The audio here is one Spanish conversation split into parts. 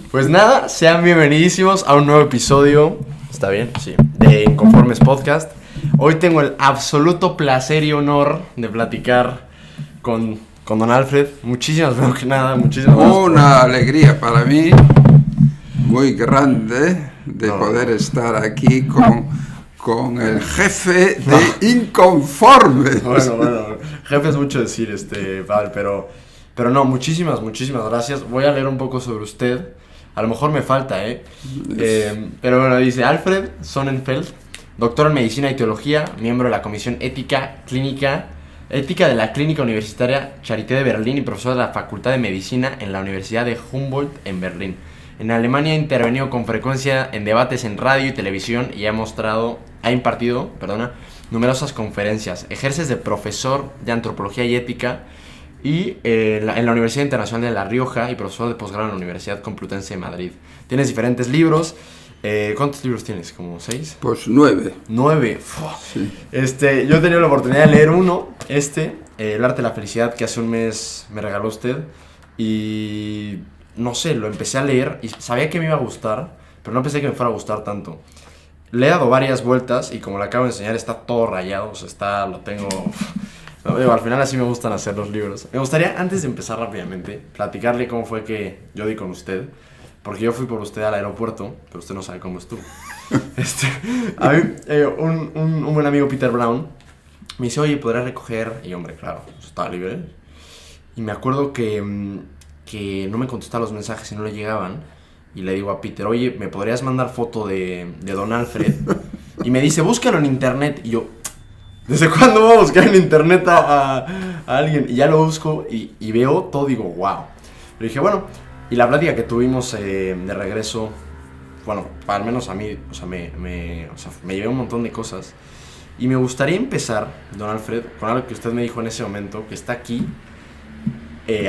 Pues nada, sean bienvenidísimos a un nuevo episodio, ¿está bien? Sí, de Inconformes Podcast. Hoy tengo el absoluto placer y honor de platicar con don Alfred. Muchísimas gracias. Una alegría para mí muy grande de poder estar aquí con el jefe de Inconformes. Bueno, jefe es mucho decir, Pablo, pero no, muchísimas gracias. Voy a leer un poco sobre usted. A lo mejor me falta, pero bueno, dice Alfred Sonnenfeld, doctor en Medicina y Teología, miembro de la Comisión Ética de la Clínica Universitaria Charité de Berlín y profesor de la Facultad de Medicina en la Universidad de Humboldt en Berlín. En Alemania ha intervenido con frecuencia en debates en radio y televisión y ha impartido numerosas conferencias. Ejerce de profesor de Antropología y Ética y en la Universidad Internacional de La Rioja y profesor de posgrado en la Universidad Complutense de Madrid. Tienes diferentes libros. ¿Cuántos libros tienes? ¿Como 6? Pues 9. 9. Sí. Yo he tenido la oportunidad de leer uno, El arte de la felicidad, que hace un mes me regaló usted. Y no sé, lo empecé a leer y sabía que me iba a gustar, pero no pensé que me fuera a gustar tanto. Le he dado varias vueltas y como le acabo de enseñar está todo rayado, o sea, lo tengo... No, al final así me gustan hacer los libros. Me gustaría, antes de empezar rápidamente, platicarle cómo fue que yo di con usted. Porque yo fui por usted al aeropuerto, pero usted no sabe cómo estuvo. A mí, un buen amigo, Peter Brown, me dice, oye, ¿podrás recoger? Y hombre, claro, estaba libre. Y me acuerdo que no me contestaba los mensajes y no le llegaban. Y le digo a Peter, oye, ¿me podrías mandar foto de don Alfred? Y me dice, búscalo en internet. Y yo... ¿Desde cuándo voy a buscar en internet a alguien? Y ya lo busco y veo todo, digo, wow. Le dije, bueno, y la plática que tuvimos de regreso, bueno, al menos a mí, o sea, me llevé un montón de cosas. Y me gustaría empezar, don Alfred, con algo que usted me dijo en ese momento, que está aquí,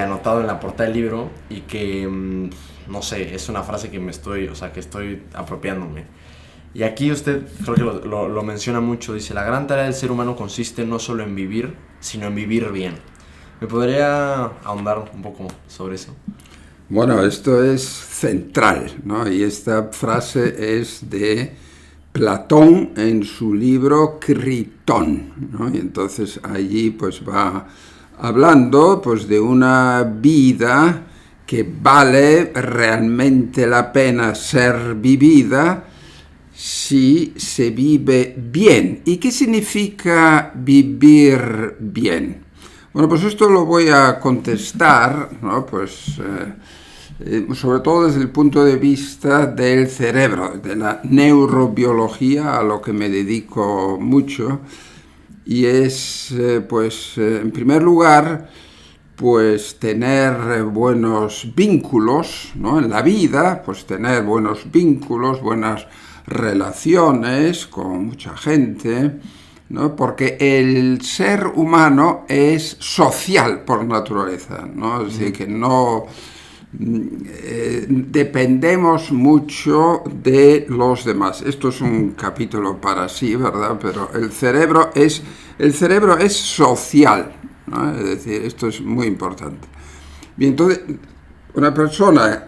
anotado en la portada del libro, y que, no sé, es una frase que que estoy apropiándome. Y aquí usted creo que lo menciona mucho, dice, la gran tarea del ser humano consiste no solo en vivir, sino en vivir bien. ¿Me podría ahondar un poco sobre eso? Bueno, esto es central, ¿no? Y esta frase es de Platón en su libro Critón, ¿no? Y entonces allí pues va hablando pues de una vida que vale realmente la pena ser vivida si se vive bien. ¿Y qué significa vivir bien? Bueno, pues esto lo voy a contestar, ¿no? Pues sobre todo desde el punto de vista del cerebro, de la neurobiología, a lo que me dedico mucho, y es, en primer lugar, pues tener buenos vínculos, ¿no? En la vida, pues tener buenos vínculos, buenas relaciones con mucha gente, ¿no? Porque el ser humano es social por naturaleza, ¿no? Es decir, que no dependemos mucho de los demás. Esto es un capítulo para sí, ¿verdad? Pero el cerebro es social, ¿no? Es decir, esto es muy importante. Bien, entonces, una persona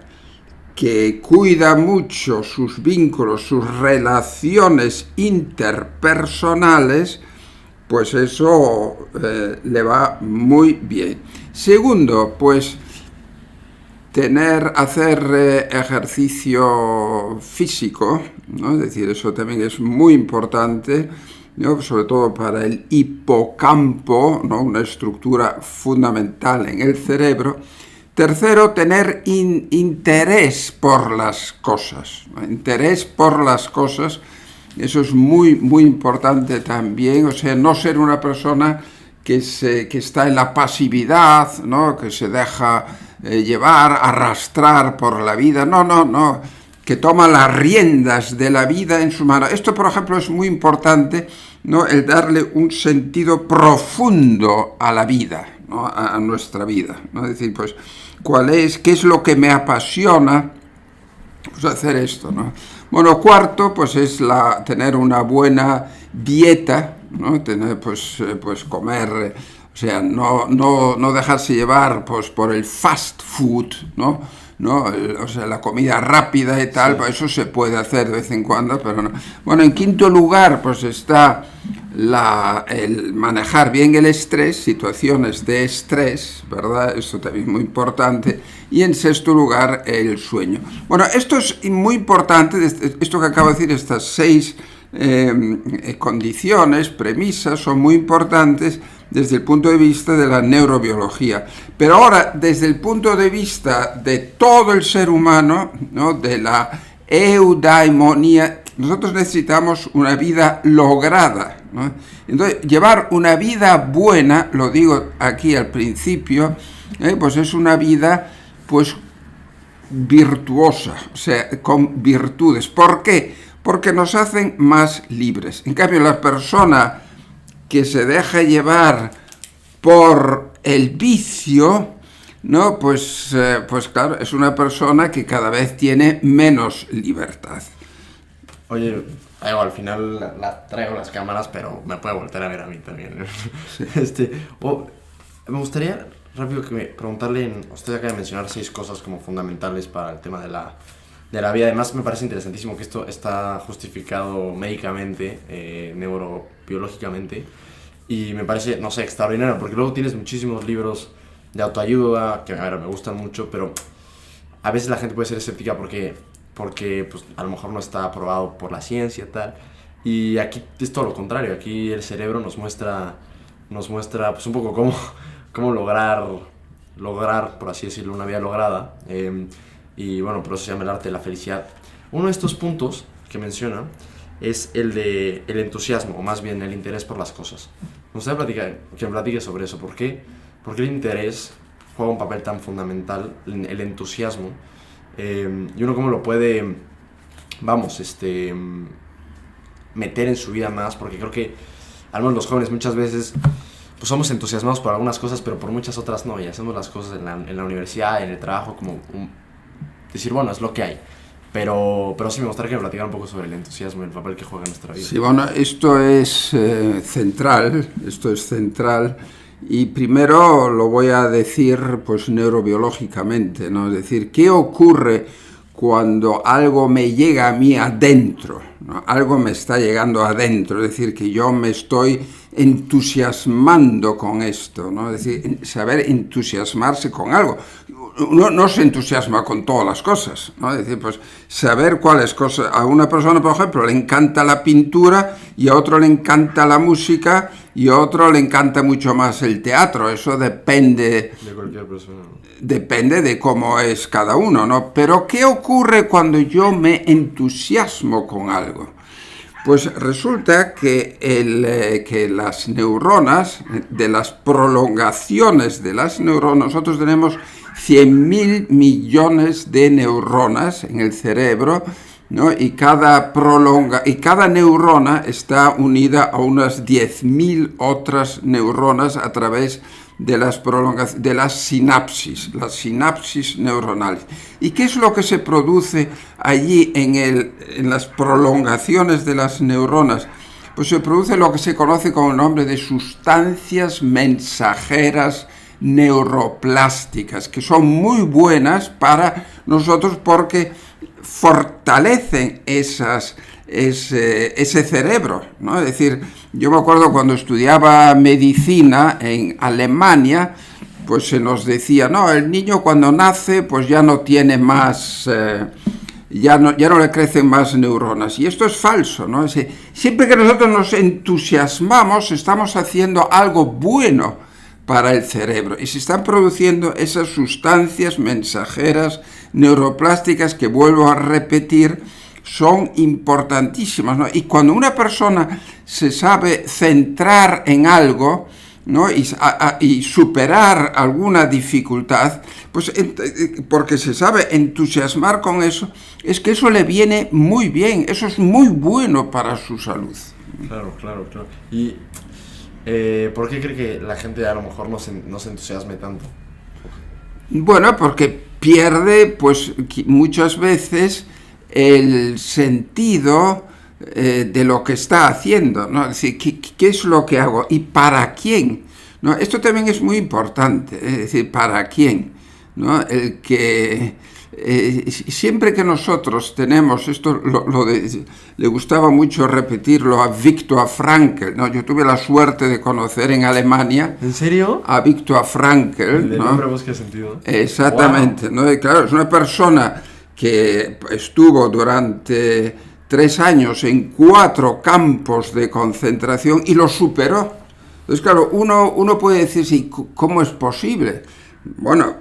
que cuida mucho sus vínculos, sus relaciones interpersonales, pues eso le va muy bien. Segundo, pues hacer ejercicio físico, ¿no? Es decir, eso también es muy importante, ¿no? Sobre todo para el hipocampo, ¿no? Una estructura fundamental en el cerebro. Tercero, tener interés por las cosas, ¿no? Interés por las cosas, eso es muy, muy importante también. O sea, no ser una persona que está en la pasividad, ¿no? Que se deja llevar, arrastrar por la vida. No, que toma las riendas de la vida en su mano. Esto, por ejemplo, es muy importante, ¿no? El darle un sentido profundo a la vida, ¿no? A nuestra vida, ¿no? Es decir, pues, ¿qué es lo que me apasiona? Pues hacer esto, ¿no? Bueno, cuarto, pues es tener una buena dieta, ¿no? Tener, pues comer, o sea, no dejarse llevar pues por el fast food, ¿no? ¿no? O sea, la comida rápida y tal, pues eso se puede hacer de vez en cuando, pero no. Bueno, en quinto lugar, pues está el manejar bien el estrés, situaciones de estrés, ¿verdad? Esto también es muy importante. Y en sexto lugar, el sueño. Bueno, esto es muy importante, esto que acabo de decir, estas 6 condiciones, premisas, son muy importantes desde el punto de vista de la neurobiología. Pero ahora, desde el punto de vista de todo el ser humano, ¿no? De la eudaimonía, nosotros necesitamos una vida lograda, ¿no? Entonces, llevar una vida buena, lo digo aquí al principio, pues es una vida, pues, virtuosa, o sea, con virtudes. ¿Por qué? Porque nos hacen más libres. En cambio, la persona que se deja llevar por el vicio, ¿no? Pues claro, es una persona que cada vez tiene menos libertad. Oye, al final traigo las cámaras, pero me puede voltear a ver a mí también. Sí. Me gustaría rápido preguntarle, usted acaba de mencionar 6 cosas como fundamentales para el tema de la vida. Además, me parece interesantísimo que esto está justificado médicamente, neurobiológicamente, y me parece, no sé, extraordinario, porque luego tienes muchísimos libros de autoayuda que, a ver, me gustan mucho, pero a veces la gente puede ser escéptica porque pues, a lo mejor no está aprobado por la ciencia, tal, y aquí es todo lo contrario. Aquí el cerebro nos muestra pues un poco cómo lograr, por así decirlo, una vida lograda, y bueno, por eso se llama el arte de la felicidad. Uno de estos puntos que menciona es el de el entusiasmo, o más bien el interés por las cosas. Me gustaría que me platique sobre eso. ¿Por qué el interés juega un papel tan fundamental, el entusiasmo? Y uno cómo lo puede, meter en su vida más, porque creo que, al menos los jóvenes, muchas veces pues somos entusiasmados por algunas cosas, pero por muchas otras no, y hacemos las cosas en la universidad, en el trabajo, como decir, bueno, es lo que hay. Pero sí me gustaría que me platicara un poco sobre el entusiasmo y el papel que juega en nuestra vida. Sí, bueno, esto es central, y primero lo voy a decir pues neurobiológicamente, ¿no? Es decir, ¿qué ocurre cuando algo me llega a mí adentro, ¿no? Algo me está llegando adentro, es decir, que yo me estoy entusiasmando con esto, ¿no? Es decir, saber entusiasmarse con algo. Uno no se entusiasma con todas las cosas, ¿no? Es decir, pues saber cuáles cosas. A una persona, por ejemplo, le encanta la pintura, y a otro le encanta la música, y a otro le encanta mucho más el teatro. Eso depende de cualquier persona, ¿no? Depende de cómo es cada uno, ¿no? Pero ¿qué ocurre cuando yo me entusiasmo con algo? Pues resulta que las neuronas, de las prolongaciones de las neuronas, nosotros tenemos 100.000 millones de neuronas en el cerebro, ¿no? Y cada neurona está unida a unas 10.000 otras neuronas a través de las sinapsis neuronales. ¿Y qué es lo que se produce allí en las prolongaciones de las neuronas? Pues se produce lo que se conoce con el nombre de sustancias mensajeras neuroplásticas, que son muy buenas para nosotros porque fortalecen ese cerebro, ¿no? Es decir, yo me acuerdo cuando estudiaba medicina en Alemania, pues se nos decía, no, el niño cuando nace pues ya no tiene más, ya no le crecen más neuronas. Y esto es falso, ¿no? Siempre que nosotros nos entusiasmamos, estamos haciendo algo bueno para el cerebro, y se están produciendo esas sustancias mensajeras neuroplásticas que, vuelvo a repetir, son importantísimas, ¿no? Y cuando una persona se sabe centrar en algo, ¿no? y superar alguna dificultad, pues porque se sabe entusiasmar con eso, es que eso le viene muy bien, eso es muy bueno para su salud. Claro. Y ¿por qué cree que la gente a lo mejor no se entusiasme tanto? Bueno, porque pierde, pues, muchas veces el sentido de lo que está haciendo, ¿no? Es decir, ¿qué es lo que hago? ¿Y para quién? ¿No? Esto también es muy importante, es decir, ¿para quién? ¿No? siempre que nosotros tenemos, esto le gustaba mucho repetirlo a Viktor Frankl, ¿no? Yo tuve la suerte de conocer en Alemania. ¿En serio? A Viktor Frankl. El ¿no? nombre busca sentido. Exactamente, wow. ¿No? Y claro, es una persona que estuvo durante 3 años en 4 campos de concentración y lo superó. Entonces, claro, uno puede decir, sí, ¿cómo es posible? Bueno,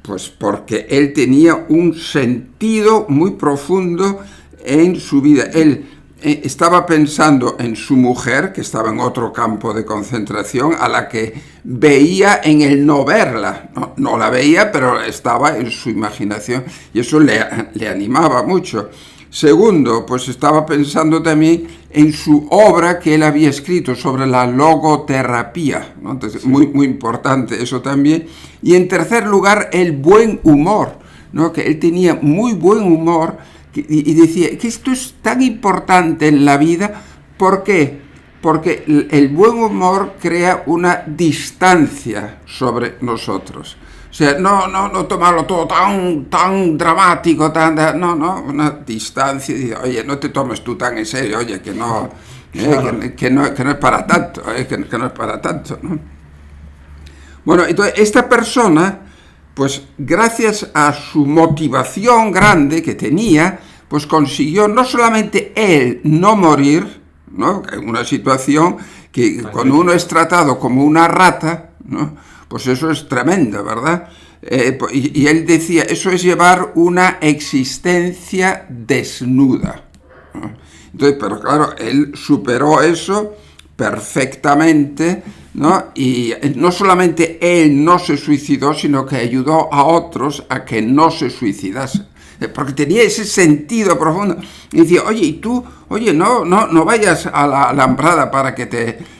pues porque él tenía un sentido muy profundo en su vida. Él estaba pensando en su mujer, que estaba en otro campo de concentración, a la que veía en el no verla. No la veía, pero estaba en su imaginación, y eso le animaba mucho. Segundo, pues estaba pensando también en su obra que él había escrito sobre la logoterapia, ¿no? Entonces, sí. muy importante eso también. Y en tercer lugar, el buen humor, ¿no? Que él tenía muy buen humor y decía que esto es tan importante en la vida. ¿Por qué? Porque el buen humor crea una distancia sobre nosotros. O sea, no tomarlo todo tan dramático, una distancia. Oye, no te tomes tú tan en serio, oye, que no, claro. que no es para tanto, que no es para tanto, ¿no? Bueno, entonces esta persona, pues gracias a su motivación grande que tenía, pues consiguió no solamente él no morir, ¿no? En una situación que cuando uno es tratado como una rata, ¿no? Pues eso es tremendo, ¿verdad? Y él decía, eso es llevar una existencia desnuda, ¿no? Entonces, pero claro, él superó eso perfectamente, ¿no? Y no solamente él no se suicidó, sino que ayudó a otros a que no se suicidasen. Porque tenía ese sentido profundo. Y decía, oye, no vayas a la alambrada para que te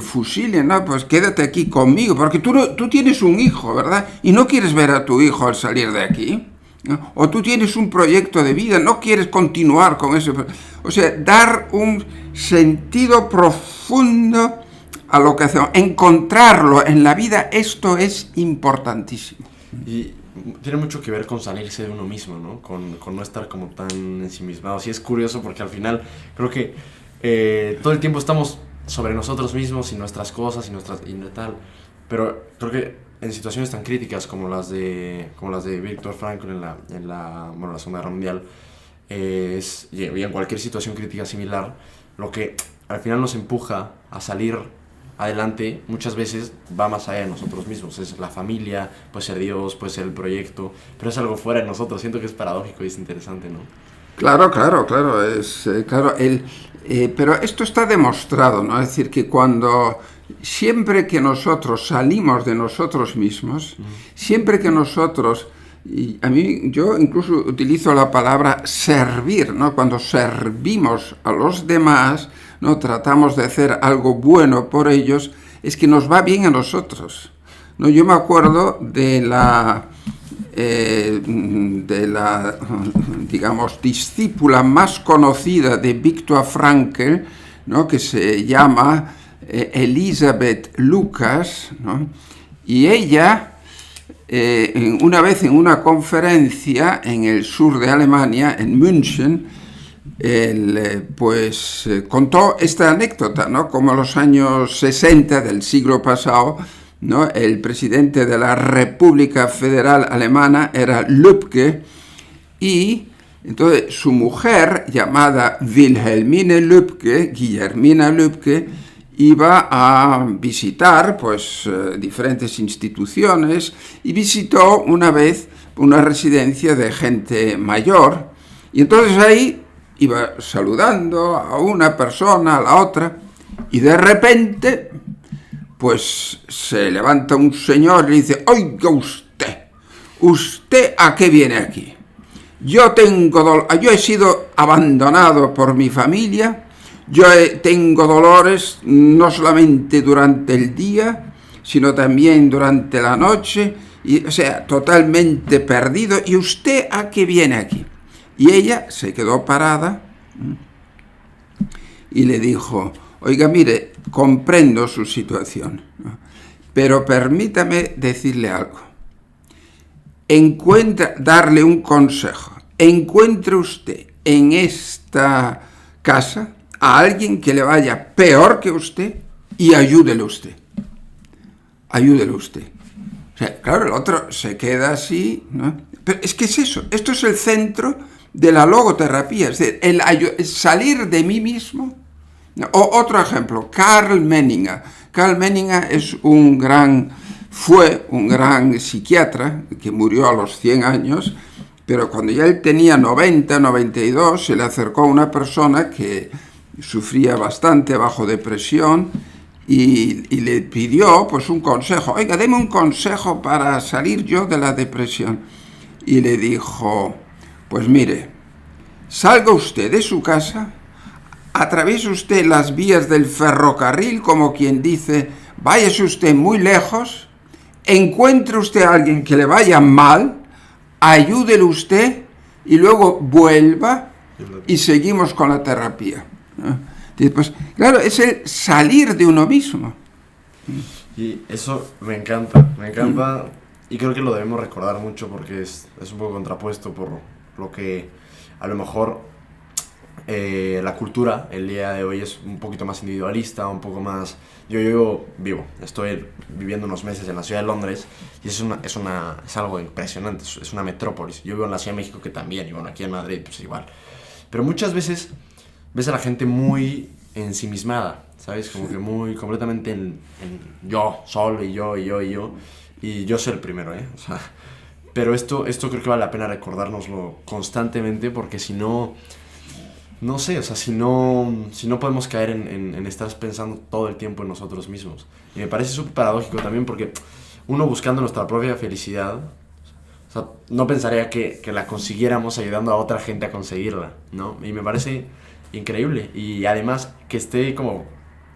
fusilen, ¿no? Pues quédate aquí conmigo, porque tú tienes un hijo, ¿verdad? Y no quieres ver a tu hijo al salir de aquí, ¿no? O tú tienes un proyecto de vida, no quieres continuar con eso. O sea, dar un sentido profundo a lo que hacemos, encontrarlo en la vida, esto es importantísimo. Y tiene mucho que ver con salirse de uno mismo, ¿no? Con no estar como tan ensimismado. Sí, es curioso porque al final creo que todo el tiempo estamos sobre nosotros mismos y nuestras cosas y tal, pero creo que en situaciones tan críticas como las de Viktor Frankl en la Segunda Guerra Mundial, y en cualquier situación crítica similar, lo que al final nos empuja a salir adelante muchas veces va más allá de nosotros mismos. Es la familia, puede ser Dios, puede ser el proyecto, pero es algo fuera de nosotros. Siento que es paradójico y es interesante, ¿no? Claro, pero esto está demostrado, ¿no? Es decir, que siempre que nosotros salimos de nosotros mismos, siempre que nosotros, y yo incluso utilizo la palabra servir, ¿no? Cuando servimos a los demás, ¿no? Tratamos de hacer algo bueno por ellos, es que nos va bien a nosotros, ¿no? Yo me acuerdo de la digamos, discípula más conocida de Viktor Frankl, ¿no? Que se llama Elisabeth Lucas, ¿no? Y ella, una vez en una conferencia en el sur de Alemania, en München, contó esta anécdota, ¿no? Como en los años 60 del siglo pasado, ¿no? El presidente de la República Federal Alemana era Lübke, y entonces su mujer, llamada Guillermina Lübke, iba a visitar pues diferentes instituciones, y visitó una vez una residencia de gente mayor, y entonces ahí iba saludando a una persona, a la otra, y de repente pues se levanta un señor y dice, oiga ¿usted a qué viene aquí? Yo he sido abandonado por mi familia, tengo dolores no solamente durante el día, sino también durante la noche, o sea, totalmente perdido, ¿y usted a qué viene aquí? Y ella se quedó parada y le dijo, oiga, mire, comprendo su situación, ¿no? Pero permítame decirle algo. darle un consejo. Encuentre usted en esta casa a alguien que le vaya peor que usted y ayúdele usted. Ayúdele usted. O sea, claro, el otro se queda así, ¿no? Pero es que es eso. Esto es el centro de la logoterapia. Es decir, el salir de mí mismo. Otro ejemplo, Karl Menninger. Karl Menninger fue un gran psiquiatra que murió a los 100 años, pero cuando ya él tenía 90, 92, se le acercó una persona que sufría bastante bajo depresión y le pidió pues un consejo. Oiga, deme un consejo para salir yo de la depresión. Y le dijo, pues mire, salga usted de su casa, atraviese usted las vías del ferrocarril, como quien dice, váyase usted muy lejos, encuentre usted a alguien que le vaya mal, ayúdele usted y luego vuelva y seguimos con la terapia. Pues, claro, es el salir de uno mismo. Y eso me encanta y creo que lo debemos recordar mucho porque es un poco contrapuesto por lo que a lo mejor la cultura el día de hoy es un poquito más individualista, un poco más... Yo estoy viviendo unos meses en la ciudad de Londres y es algo impresionante, es una metrópolis. Yo vivo en la Ciudad de México que también, y bueno, aquí en Madrid pues igual. Pero muchas veces ves a la gente muy ensimismada, ¿sabes? Como que muy completamente en yo, solo, y yo soy el primero, ¿eh? O sea, pero esto creo que vale la pena recordárnoslo constantemente porque si no... No sé, o sea, si no podemos caer en estar pensando todo el tiempo en nosotros mismos. Y me parece súper paradójico también porque uno buscando nuestra propia felicidad, o sea, no pensaría que la consiguiéramos ayudando a otra gente a conseguirla, ¿no? Y me parece increíble. Y además que esté como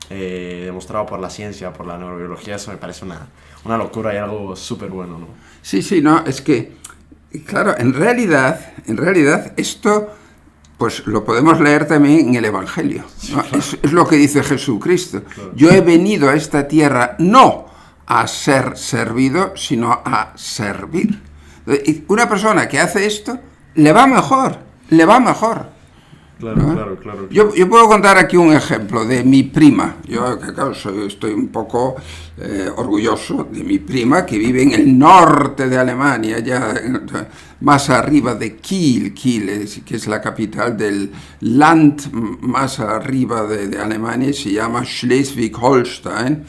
demostrado por la ciencia, por la neurobiología, eso me parece una locura y algo súper bueno, ¿no? Sí, no, es que, claro, en realidad esto... pues lo podemos leer también en el Evangelio, ¿no? Sí, claro. Es lo que dice Jesucristo. Claro. Yo he venido a esta tierra no a ser servido, sino a servir. Y una persona que hace esto, le va mejor. Claro, ¿no? Claro. Yo puedo contar aquí un ejemplo de mi prima. Yo, claro, estoy un poco orgulloso de mi prima que vive en el norte de Alemania, ya más arriba de Kiel, que es la capital del Land más arriba de Alemania, se llama Schleswig-Holstein.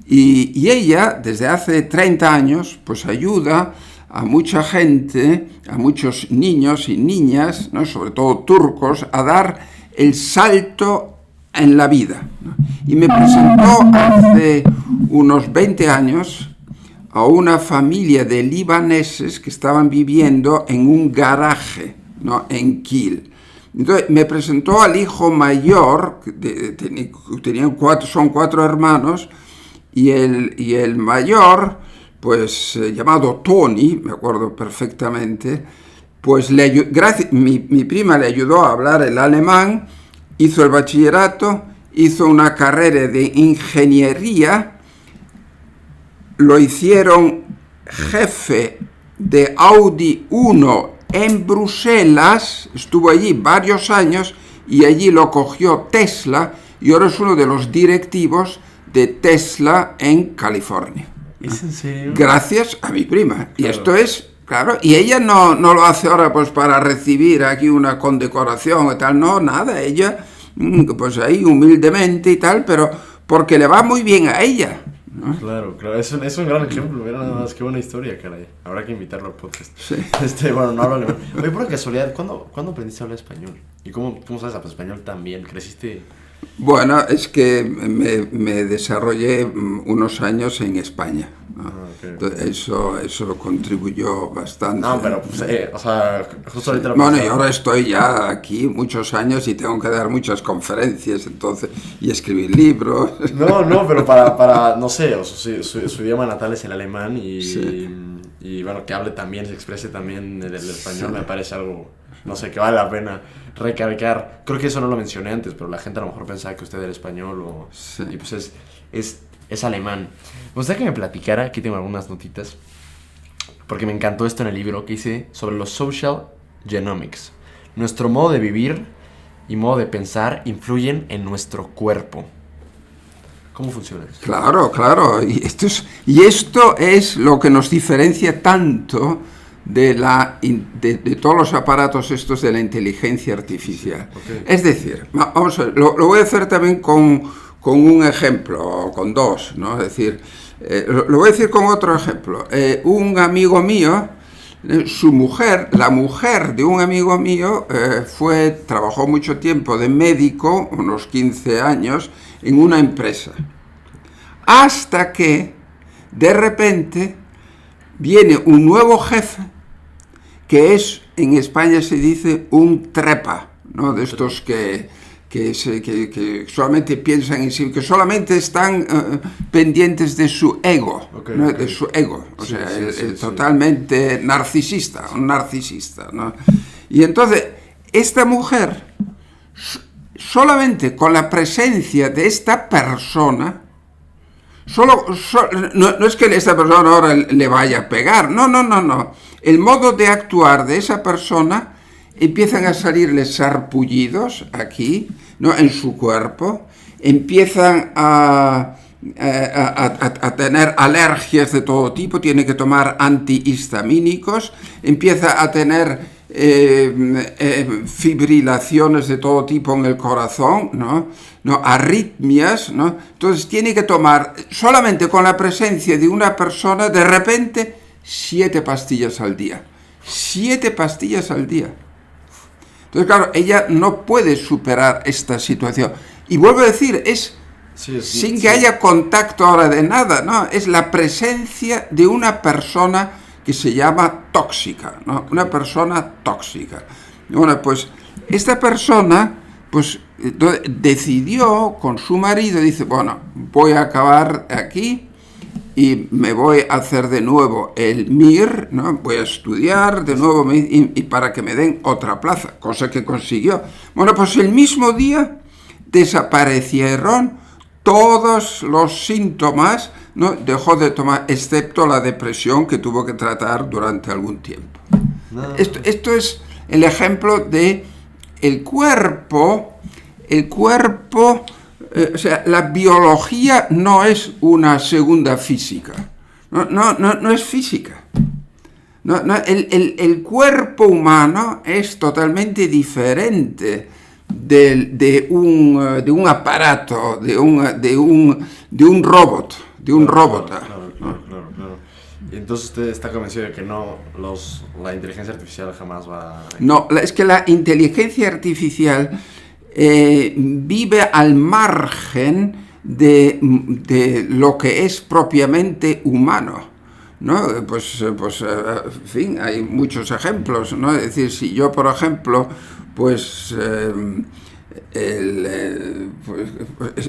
Y ella, desde hace 30 años, pues ayuda a mucha gente, a muchos niños y niñas, ¿no? Sobre todo turcos, a dar el salto en la vida, ¿no? Y me presentó hace unos 20 años a una familia de libaneses que estaban viviendo en un garaje, ¿no? En Kiel. Entonces me presentó al hijo mayor, son 4 hermanos, y el mayor, pues llamado Tony, me acuerdo perfectamente, pues mi prima le ayudó a hablar el alemán, hizo el bachillerato, hizo una carrera de ingeniería, lo hicieron jefe de Audi 1 en Bruselas, estuvo allí varios años y allí lo cogió Tesla y ahora es uno de los directivos de Tesla en California. ¿Es en serio? Gracias a mi prima. Claro. Y esto es, claro, y ella no lo hace ahora pues para recibir aquí una condecoración y tal, no, nada, ella pues ahí humildemente y tal, pero porque le va muy bien a ella, ¿no? Claro, es un gran ejemplo, mira nada más, qué buena historia, caray. Habrá que invitarlo al podcast. Sí. Bueno, no hablo alemán. Oye, por casualidad, ¿cuándo aprendiste a hablar español? ¿Y cómo sabes hablar español tan bien? ¿Creciste? Bueno, es que me desarrollé unos años en España, ¿no? Okay. Entonces, eso contribuyó bastante. No, pero, pues, o sea, justo ahorita lo Bueno, y ahora estoy ya aquí muchos años y tengo que dar muchas conferencias, entonces, y escribir libros. No, pero para no sé, o sea, su idioma natal es el alemán y bueno, que hable también, se exprese también el español, sí. Me parece algo, no sé, que vale la pena recalcar. Creo que eso no lo mencioné antes, pero la gente a lo mejor pensaba que usted era español sí. Y pues es alemán. Me gustaría que me platicara, aquí tengo algunas notitas, porque me encantó esto en el libro que hice sobre los social genomics. Nuestro modo de vivir y modo de pensar influyen en nuestro cuerpo. ¿Cómo funciona eso? Claro, claro. Y esto es lo que nos diferencia tanto de todos los aparatos estos de la inteligencia artificial. Okay. Es decir, vamos a ver, lo voy a hacer también con un ejemplo, con dos, ¿no? Es decir, lo voy a decir con otro ejemplo. Un amigo mío, su mujer, la mujer de un amigo mío, trabajó mucho tiempo de médico, unos 15 años, en una empresa. Hasta que, de repente, viene un nuevo jefe, que es, en España se dice, un trepa, ¿no? De estos que solamente piensan en sí, que solamente están pendientes de su ego, okay, ¿no? Okay. De su ego, o sí, sea, sí, totalmente narcisista, un narcisista, ¿no? Y entonces, esta mujer, solamente con la presencia de esta persona, no es que esta persona ahora le vaya a pegar, no. El modo de actuar de esa persona, empiezan a salirle sarpullidos aquí, ¿no? En su cuerpo, empiezan a tener alergias de todo tipo, tiene que tomar antihistamínicos, empieza a tener fibrilaciones de todo tipo en el corazón, ¿no? Arritmias, ¿no? Entonces tiene que tomar, solamente con la presencia de una persona, de repente, 7 pastillas al día. 7 pastillas al día. Entonces, claro, ella no puede superar esta situación. Y vuelvo a decir, sin que haya contacto ahora de nada, ¿no? Es la presencia de una persona que se llama tóxica, ¿no? Una persona tóxica. Bueno, pues esta persona, pues decidió con su marido, dice, bueno, voy a acabar aquí y me voy a hacer de nuevo el MIR, ¿no? Voy a estudiar de nuevo y para que me den otra plaza, cosa que consiguió. Bueno, pues el mismo día desaparecieron todos los síntomas, ¿no? Dejó de tomar, excepto la depresión que tuvo que tratar durante algún tiempo. No. Esto es el ejemplo de el cuerpo, o sea, la biología no es una segunda física, no es física. El cuerpo humano es totalmente diferente de un aparato, de un robot, Claro. Y entonces usted está convencido de que la inteligencia artificial jamás va a... No, es que la inteligencia artificial vive al margen de lo que es propiamente humano, ¿no? Pues, en fin, hay muchos ejemplos, ¿no? Es decir, si yo, por ejemplo, pues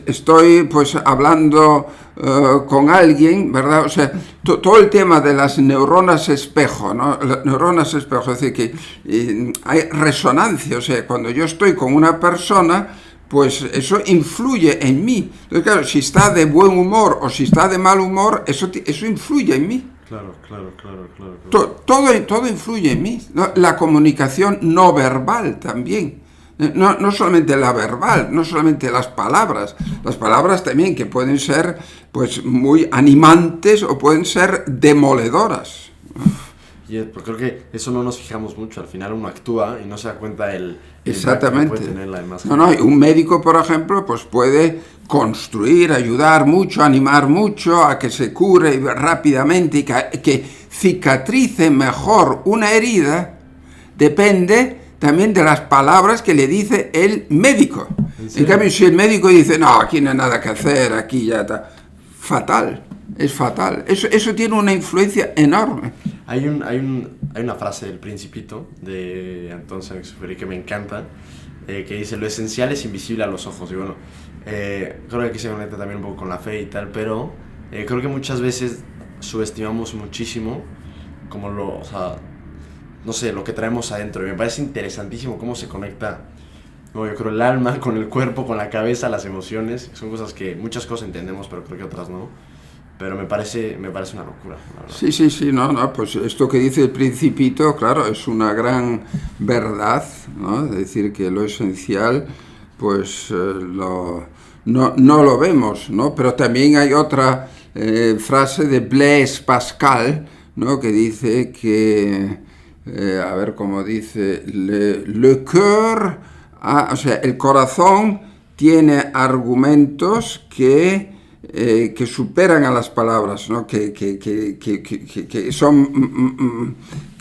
estoy hablando con alguien, ¿verdad? O sea, todo el tema de las neuronas espejo, ¿no? Las neuronas espejo, es decir, que hay resonancia, o sea, cuando yo estoy con una persona, pues eso influye en mí. Entonces, claro, si está de buen humor o si está de mal humor, eso influye en mí. Claro. Todo influye en mí, ¿no? La comunicación no verbal también. No solamente la verbal, no solamente las palabras también, que pueden ser pues muy animantes o pueden ser demoledoras. Porque creo que eso no nos fijamos mucho, al final uno actúa y no se da cuenta del Exactamente. Que puede tener la demás. No, y un médico, por ejemplo, pues puede construir, ayudar mucho, animar mucho a que se cure rápidamente y que cicatrice mejor una herida, depende también de las palabras que le dice el médico. En cambio, si el médico dice, no, aquí no hay nada que hacer, aquí ya está, es fatal. Eso tiene una influencia enorme. Hay una frase del Principito de Antoine Saint-Exupéry que me encanta, que dice, lo esencial es invisible a los ojos. Y bueno, creo que aquí se conecta también un poco con la fe y tal, pero creo que muchas veces subestimamos muchísimo como no sé, lo que traemos adentro. Y me parece interesantísimo cómo se conecta, yo creo, el alma con el cuerpo, con la cabeza, las emociones. Son muchas cosas entendemos, pero creo que otras no. pero me parece una locura, la verdad. Sí, no, pues esto que dice el Principito, claro, es una gran verdad, ¿no? Es decir, que lo esencial, pues no lo vemos, ¿no? Pero también hay otra frase de Blaise Pascal, ¿no? Que dice que, a ver cómo dice, le cœur, o sea, el corazón tiene argumentos que superan a las palabras, ¿no? que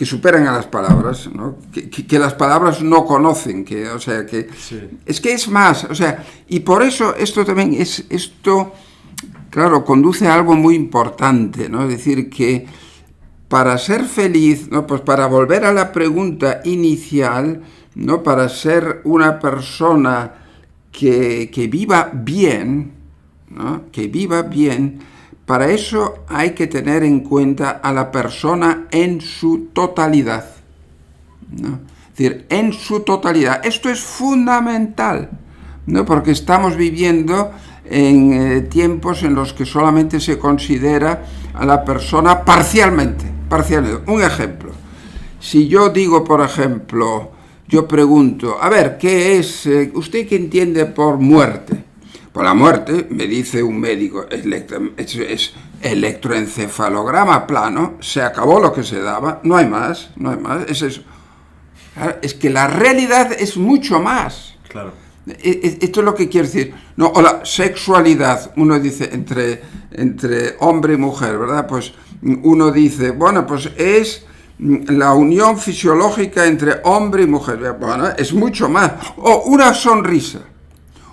superan a las palabras, ¿no? que las palabras no conocen, o sea, Sí. Es que es más, o sea, y por eso esto también claro, conduce a algo muy importante, ¿no? Es decir, que para ser feliz, ¿no? Pues para volver a la pregunta inicial, ¿no? Para ser una persona que viva bien, ¿no? Que viva bien, para eso hay que tener en cuenta a la persona en su totalidad, ¿no? Es decir, en su totalidad. Esto es fundamental, ¿no? Porque estamos viviendo en tiempos en los que solamente se considera a la persona parcialmente. Un ejemplo. Si yo digo, por ejemplo, yo pregunto, a ver, ¿qué es? ¿Usted qué entiende por muerte? Por la muerte, me dice un médico, es electroencefalograma plano, se acabó lo que se daba, no hay más, es eso. Es que la realidad es mucho más. Claro. Esto es lo que quiero decir. No, o la sexualidad, uno dice entre hombre y mujer, ¿verdad? Pues uno dice, bueno, pues es la unión fisiológica entre hombre y mujer. Bueno, es mucho más. O una sonrisa.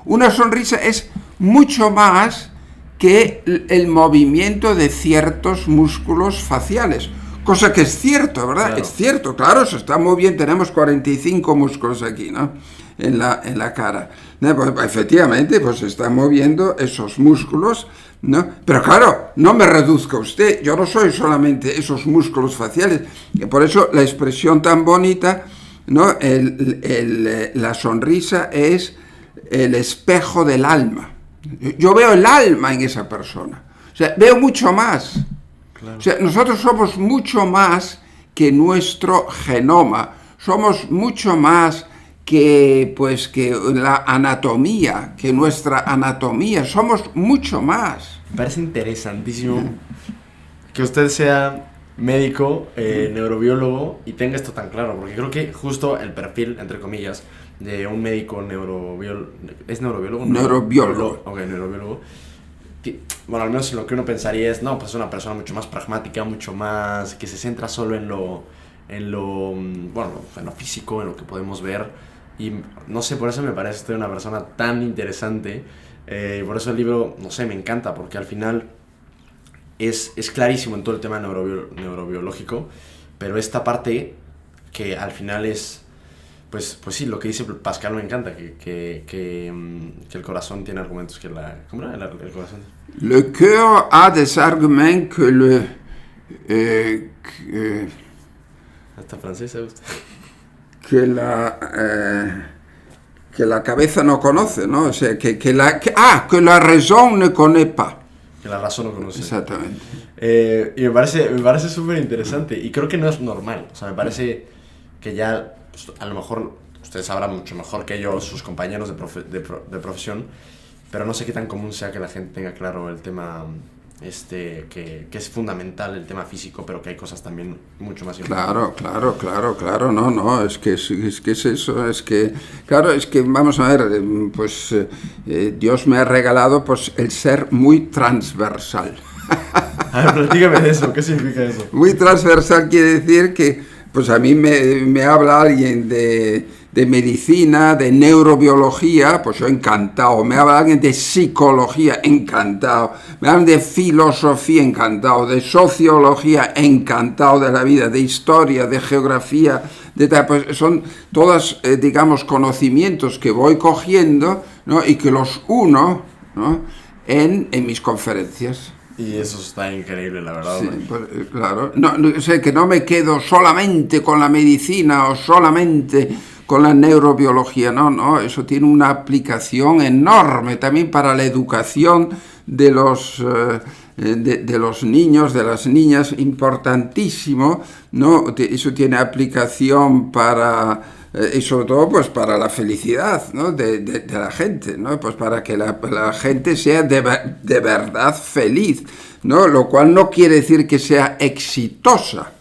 Una sonrisa es mucho más que el movimiento de ciertos músculos faciales. Cosa que es cierto, ¿verdad? Claro. Es cierto, claro, se está muy bien. Tenemos 45 músculos aquí, ¿no? En la cara. Pues, efectivamente, pues se están moviendo esos músculos, ¿no? Pero claro, no me reduzca usted. Yo no soy solamente esos músculos faciales. Y por eso la expresión tan bonita, ¿no? La sonrisa es el espejo del alma. Yo veo el alma en esa persona. O sea, veo mucho más. Claro. O sea, nosotros somos mucho más que nuestro genoma. Somos mucho más que la anatomía, que nuestra anatomía. Somos mucho más. Me parece interesantísimo que usted sea médico, neurobiólogo y tenga esto tan claro, porque creo que justo el perfil, entre comillas, de un médico neurobiólogo... ¿Es neurobiólogo? Neurobiólogo. Ok, neurobiólogo. Bueno, al menos lo que uno pensaría es, no, pues una persona mucho más pragmática, mucho más... que se centra solo en lo físico, en lo que podemos ver. Y no sé, por eso me parece usted una persona tan interesante. Y por eso el libro, no sé, me encanta, porque al final es clarísimo en todo el tema neurobiológico, pero esta parte que al final es... Pues sí, lo que dice Pascal me encanta, que el corazón tiene argumentos que la... ¿Cómo era el corazón? Le cœur a des arguments que Hasta francés, ¿sabe usted? Que la cabeza no conoce, ¿no? O sea, que la raison ne connaît pas. Que la razón no conoce. Exactamente. Y me parece súper interesante, y creo que no es normal. O sea, me parece que ya... Pues, a lo mejor ustedes sabrán mucho mejor que yo, sus compañeros de profesión, pero no sé qué tan común sea que la gente tenga claro el tema que es fundamental, el tema físico, pero que hay cosas también mucho más importantes. Claro, no, es que es eso, es que, claro, es que, vamos a ver, pues Dios me ha regalado pues el ser muy transversal. A ver, platícame de eso, ¿qué significa eso? Muy transversal quiere decir que pues a mí me habla alguien de medicina, de neurobiología, pues yo encantado. Me habla alguien de psicología, encantado. Me hablan de filosofía, encantado. De sociología, encantado de la vida. De historia, de geografía, pues son todas, digamos, conocimientos que voy cogiendo, ¿no? Y que los uno, ¿no? en mis conferencias. Y eso está increíble, la verdad. Sí, pues, claro. No, o sea, que no me quedo solamente con la medicina o solamente con la neurobiología. No, eso tiene una aplicación enorme también para la educación de los de los niños, de las niñas, importantísimo, ¿no? Eso tiene aplicación para, y sobre todo pues para la felicidad, ¿no? de la gente, ¿no? Pues para que la gente sea de verdad feliz, ¿no? Lo cual no quiere decir que sea exitosa,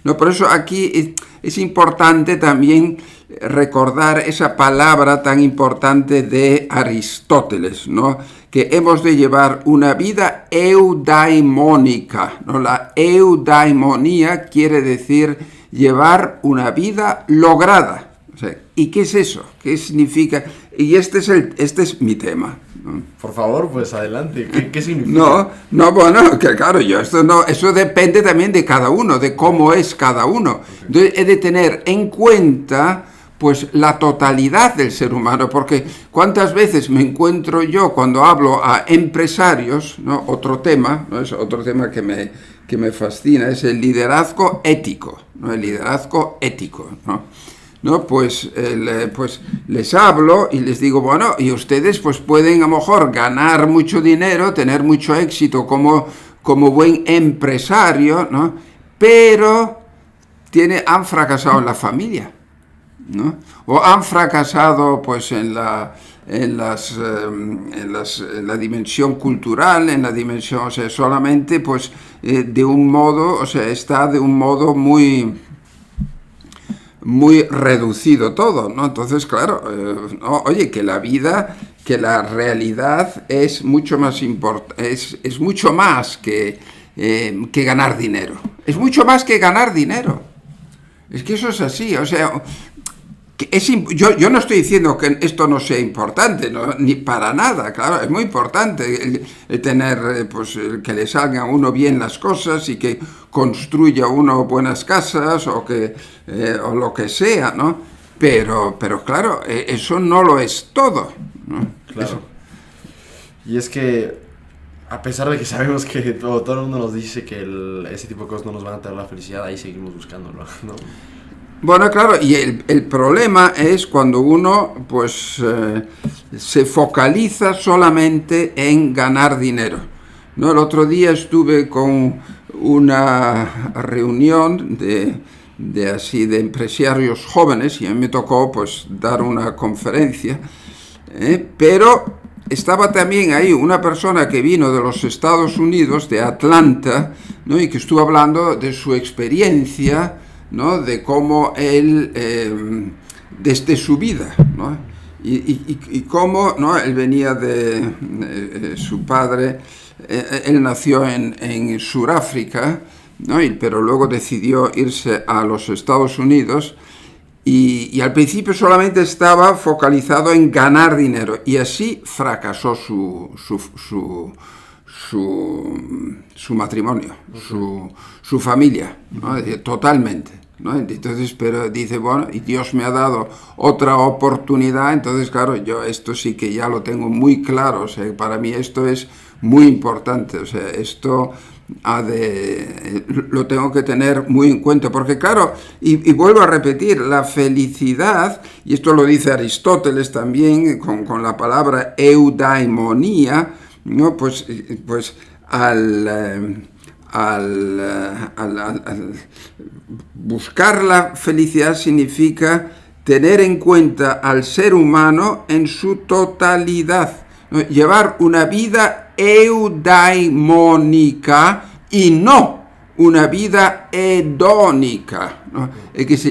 ¿no? Por eso aquí es importante también recordar esa palabra tan importante de Aristóteles, ¿no? Que hemos de llevar una vida eudaimónica, ¿no? La eudaimonía quiere decir llevar una vida lograda. O sea, ¿y qué es eso? ¿Qué significa? Y este es mi tema, ¿no? Por favor, pues adelante. ¿Qué significa? No, bueno, que claro, eso depende también de cada uno, de cómo es cada uno. Okay. Entonces, he de tener en cuenta pues la totalidad del ser humano, porque cuántas veces me encuentro yo cuando hablo a empresarios, ¿no? Otro tema, ¿no? Es otro tema que me fascina, es el liderazgo ético, ¿no? El liderazgo ético, ¿no? ¿No? Pues les hablo y les digo, bueno, y ustedes pues pueden a lo mejor ganar mucho dinero, tener mucho éxito como buen empresario, ¿no? Pero han fracasado en la familia, ¿no? O han fracasado pues en la dimensión cultural, en la dimensión, o sea, solamente pues de un modo, o sea, está de un modo muy reducido todo, ¿no? Entonces, claro, no, oye, que la vida, que la realidad es mucho más importante, es mucho más que ganar dinero. Es mucho más que ganar dinero. Es que eso es así, o sea, yo no estoy diciendo que esto no sea importante, ¿no? Ni para nada, claro, es muy importante el tener, pues, que le salgan a uno bien las cosas y que construya uno buenas casas o lo que sea, ¿no? Pero claro, eso no lo es todo, ¿no? Claro. Eso. Y es que, a pesar de que sabemos que todo el mundo nos dice que ese tipo de cosas no nos van a traer la felicidad, ahí seguimos buscándolo, ¿no? Bueno, claro, y el problema es cuando uno pues se focaliza solamente en ganar dinero, ¿no? El otro día estuve con una reunión de empresarios jóvenes y a mí me tocó pues dar una conferencia, pero estaba también ahí una persona que vino de los Estados Unidos, de Atlanta, ¿no? Y que estuvo hablando de su experiencia, ¿no? De cómo él, desde su vida, ¿no? Y cómo, ¿no? Él venía de su padre, él nació en Sudáfrica, ¿no? Pero luego decidió irse a los Estados Unidos y al principio solamente estaba focalizado en ganar dinero y así fracasó su matrimonio, su familia, ¿no? Totalmente, ¿no? Entonces, pero dice, bueno, y Dios me ha dado otra oportunidad, entonces claro, yo esto sí que ya lo tengo muy claro, o sea, para mí esto es muy importante, o sea, esto lo tengo que tener muy en cuenta, porque claro, y vuelvo a repetir, la felicidad, y esto lo dice Aristóteles también, con la palabra eudaimonía, ¿no? Pues al buscar la felicidad significa tener en cuenta al ser humano en su totalidad, ¿no? Llevar una vida eudaimónica y no una vida hedónica, ¿no? El que se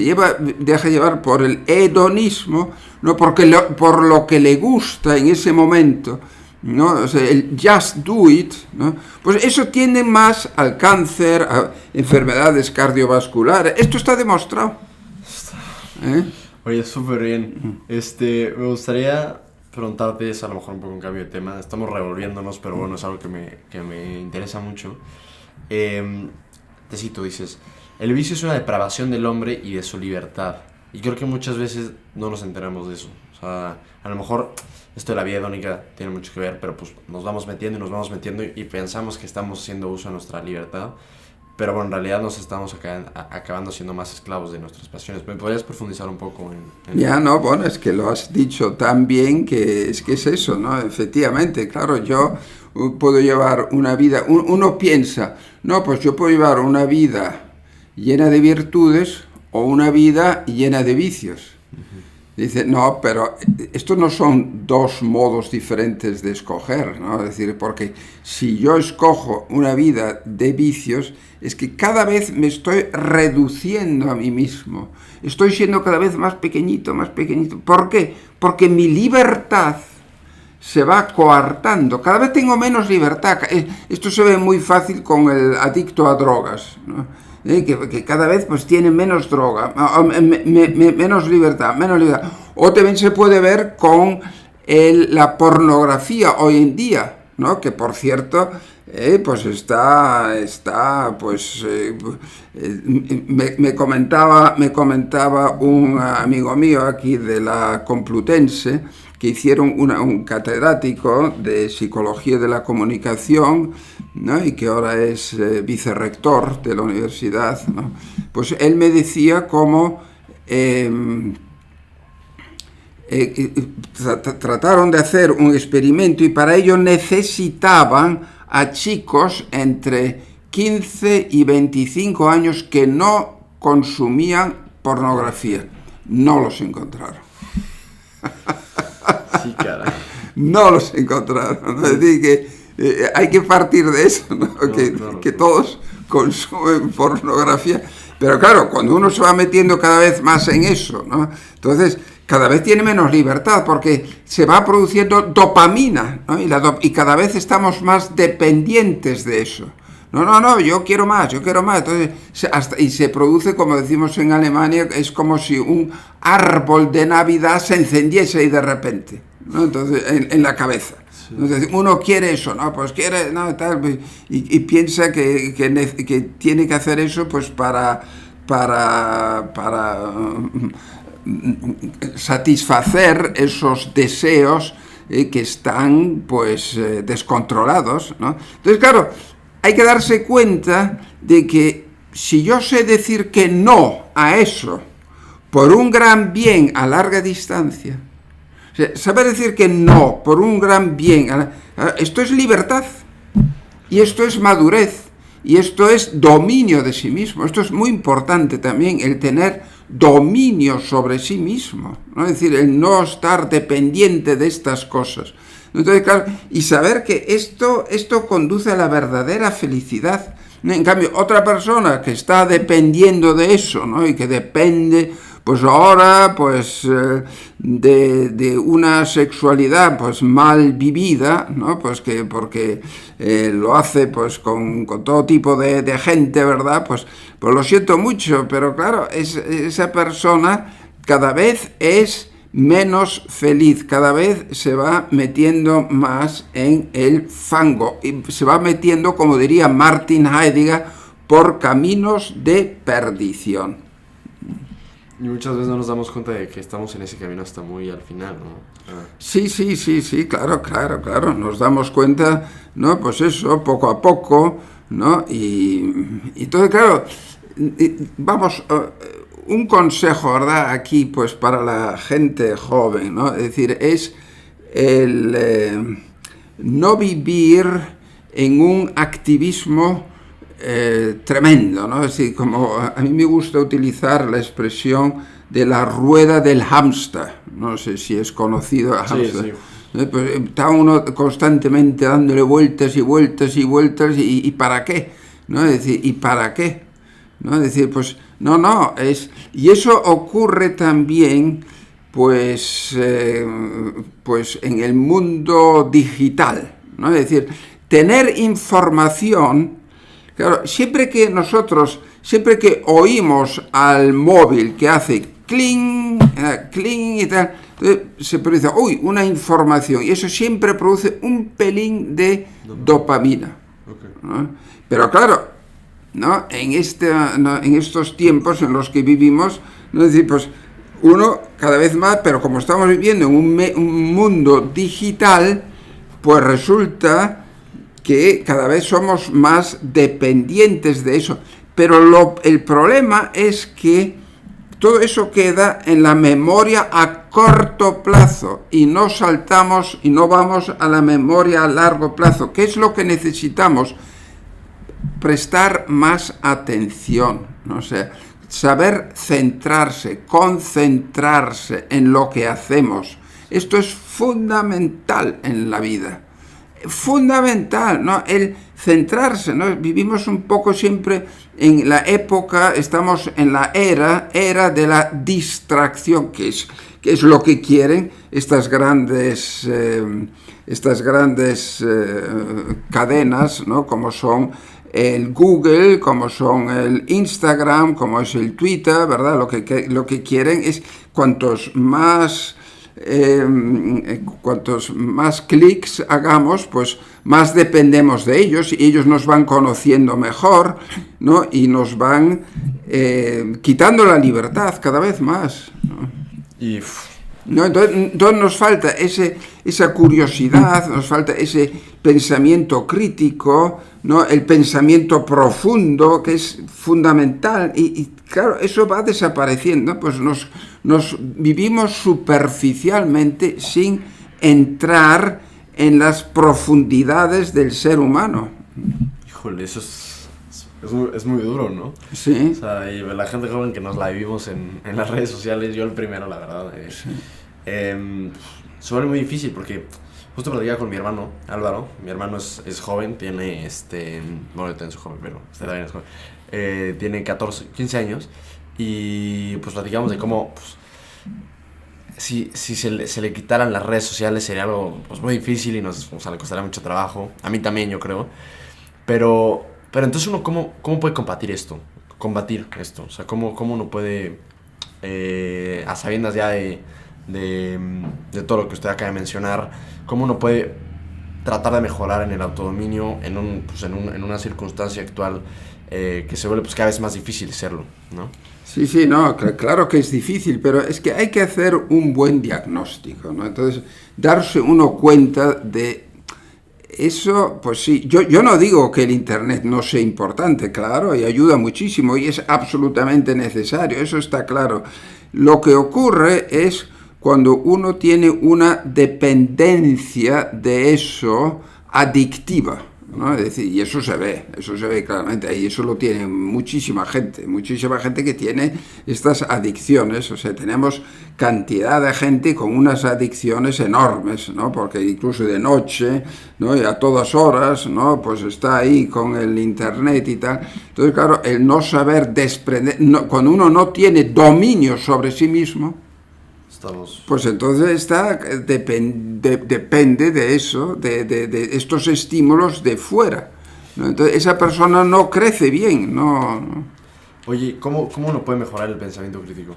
deja llevar por el hedonismo, ¿no? Por lo que le gusta en ese momento, ¿no? O sea, el just do it, ¿no? Pues eso tiende más al cáncer, a enfermedades cardiovasculares. Esto está demostrado. Oye, súper bien. Me gustaría preguntarte, es a lo mejor un poco un cambio de tema. Estamos revolviéndonos, pero bueno, es algo que me interesa mucho. Te cito, dices, el vicio es una depravación del hombre y de su libertad. Y creo que muchas veces no nos enteramos de eso. O sea, a lo mejor esto de la vida hedónica tiene mucho que ver, pero pues nos vamos metiendo y pensamos que estamos haciendo uso de nuestra libertad, pero bueno, en realidad nos estamos acabando siendo más esclavos de nuestras pasiones. ¿Me podrías profundizar un poco en Ya, no, bueno, es que lo has dicho tan bien que es eso, ¿no? Efectivamente, claro, yo puedo llevar una vida, uno piensa, no, pues yo puedo llevar una vida llena de virtudes o una vida llena de vicios. Dice, no, pero estos no son dos modos diferentes de escoger, ¿no? Es decir, porque si yo escojo una vida de vicios, es que cada vez me estoy reduciendo a mí mismo. Estoy siendo cada vez más pequeñito, más pequeñito. ¿Por qué? Porque mi libertad se va coartando. Cada vez tengo menos libertad. Esto se ve muy fácil con el adicto a drogas, ¿no? Que cada vez pues tiene menos droga, menos libertad. O también se puede ver con la pornografía hoy en día, ¿no? Que por cierto, pues me comentaba un amigo mío aquí de la Complutense, que hicieron un catedrático de Psicología de la Comunicación, ¿no? Y que ahora es vicerrector de la universidad, ¿no? Pues él me decía cómo trataron de hacer un experimento y para ello necesitaban a chicos entre 15 y 25 años que no consumían pornografía. No los encontraron. Sí, caray. No los encontraron, ¿no? Es decir, que hay que partir de eso, ¿no? Que todos consumen pornografía. Pero claro, cuando uno se va metiendo cada vez más en eso, ¿no? Entonces cada vez tiene menos libertad porque se va produciendo dopamina, ¿no? Y cada vez estamos más dependientes de eso. No, yo quiero más. Entonces, se produce, como decimos en Alemania, es como si un árbol de Navidad se encendiese y de repente, ¿no? Entonces, en la cabeza. Sí. Entonces, uno quiere eso, ¿no? Pues quiere, ¿no? Tal, y piensa que tiene que hacer eso, pues para satisfacer esos deseos que están, pues, descontrolados, ¿no? Entonces, claro, hay que darse cuenta de que si yo sé decir que no a eso por un gran bien a larga distancia, o sea, saber decir que no por un gran bien, esto es libertad, y esto es madurez, y esto es dominio de sí mismo. Esto es muy importante también, el tener dominio sobre sí mismo, ¿no? Es decir, el no estar dependiente de estas cosas. Entonces, claro, y saber que esto conduce a la verdadera felicidad. En cambio, otra persona que está dependiendo de eso, ¿no? Y que depende, pues ahora, pues de una sexualidad, pues mal vivida, ¿no? Pues que porque lo hace, pues con todo tipo de gente, ¿verdad? Pues lo siento mucho, pero claro, esa persona cada vez es menos feliz, cada vez se va metiendo más en el fango y se va metiendo, como diría Martin Heidegger, por caminos de perdición. Y muchas veces no nos damos cuenta de que estamos en ese camino hasta muy al final, ¿no? Sí, claro, nos damos cuenta, ¿no? Pues eso, poco a poco, ¿no? Y entonces, claro, vamos, un consejo, ¿verdad? Aquí, pues para la gente joven, ¿no? Es decir, es el no vivir en un activismo tremendo, ¿no? Es decir, como a mí me gusta utilizar la expresión de la rueda del hámster, no sé si es conocido el hámster. Sí. Pues está uno constantemente dándole vueltas y ¿para qué? ¿No? Es decir, ¿y para qué? ¿No? Es decir, pues y eso ocurre también pues en el mundo digital, ¿no? Es decir, tener información, claro, siempre que oímos al móvil que hace cling y tal, entonces se produce, una información, y eso siempre produce un pelín de dopamina. Okay. ¿No? Pero claro, ¿no? En estos tiempos en los que vivimos, ¿no? Es decir, pues uno cada vez más, pero como estamos viviendo en un mundo digital, pues resulta que cada vez somos más dependientes de eso. Pero el problema es que todo eso queda en la memoria a corto plazo y no saltamos y no vamos a la memoria a largo plazo. ¿Qué es lo que necesitamos? Prestar más atención, ¿no? O sea, saber centrarse, concentrarse en lo que hacemos. Esto es fundamental en la vida. Fundamental, ¿no? El centrarse, ¿no? Vivimos un poco siempre en la época, estamos en la era de la distracción, que es lo que quieren estas grandes cadenas, ¿no? Como son el Google, como son el Instagram, como es el Twitter, ¿verdad? Lo que quieren es cuantos más clics hagamos, pues más dependemos de ellos y ellos nos van conociendo mejor, ¿no? Y nos van quitando la libertad cada vez más, ¿no? ¿No? Entonces nos falta esa curiosidad, nos falta ese pensamiento crítico, ¿no? El pensamiento profundo, que es fundamental, y claro, eso va desapareciendo, pues nos vivimos superficialmente sin entrar en las profundidades del ser humano. Híjole, eso es muy duro, ¿no? Sí. O sea, y la gente joven que nos la vivimos en las redes sociales, yo el primero, la verdad. Sí. Se vuelve muy difícil porque justo platicaba con mi hermano, Álvaro. Mi hermano es joven, tiene bueno, yo también soy joven, pero usted también es joven. Tiene 15 años y pues platicamos de cómo pues, si se le quitaran las redes sociales sería algo pues, muy difícil y o sea, le costaría mucho trabajo. A mí también, yo creo. Pero entonces uno, ¿cómo puede combatir esto? O sea, ¿cómo uno puede, a sabiendas ya de todo lo que usted acaba de mencionar, cómo uno puede tratar de mejorar en el autodominio en una circunstancia actual que se vuelve pues, cada vez más difícil serlo, ¿no? Sí, no, claro que es difícil, pero es que hay que hacer un buen diagnóstico, ¿no? Entonces, darse uno cuenta de eso, pues sí, yo no digo que el Internet no sea importante, claro, y ayuda muchísimo y es absolutamente necesario, eso está claro. Lo que ocurre es cuando uno tiene una dependencia de eso adictiva, ¿no? Es decir, y eso se ve claramente, y eso lo tiene muchísima gente que tiene estas adicciones, o sea, tenemos cantidad de gente con unas adicciones enormes, ¿no? Porque incluso de noche, ¿no? Y a todas horas, ¿no? Pues está ahí con el internet y tal. Entonces, claro, el no saber desprender, cuando uno no tiene dominio sobre sí mismo, pues entonces depende de eso, de estos estímulos de fuera, ¿no? Entonces esa persona no crece bien, no. Oye, ¿cómo uno puede mejorar el pensamiento crítico?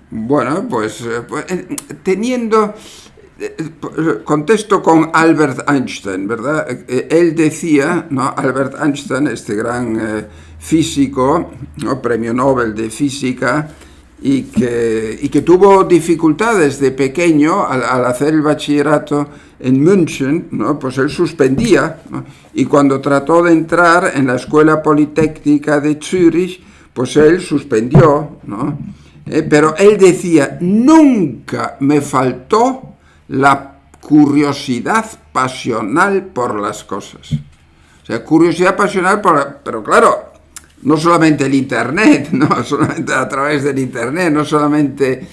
Bueno, pues teniendo... Contesto con Albert Einstein, ¿verdad? Él decía, ¿no? Albert Einstein, este gran físico, ¿no? Premio Nobel de Física, y que tuvo dificultades de pequeño al hacer el bachillerato en München, ¿no? Pues él suspendía, ¿no? Y cuando trató de entrar en la Escuela Politécnica de Zúrich, pues él suspendió, ¿no? Pero él decía, nunca me faltó la curiosidad pasional por las cosas. O sea, curiosidad pasional, pero claro, no solamente el Internet, no solamente a través del Internet, no solamente...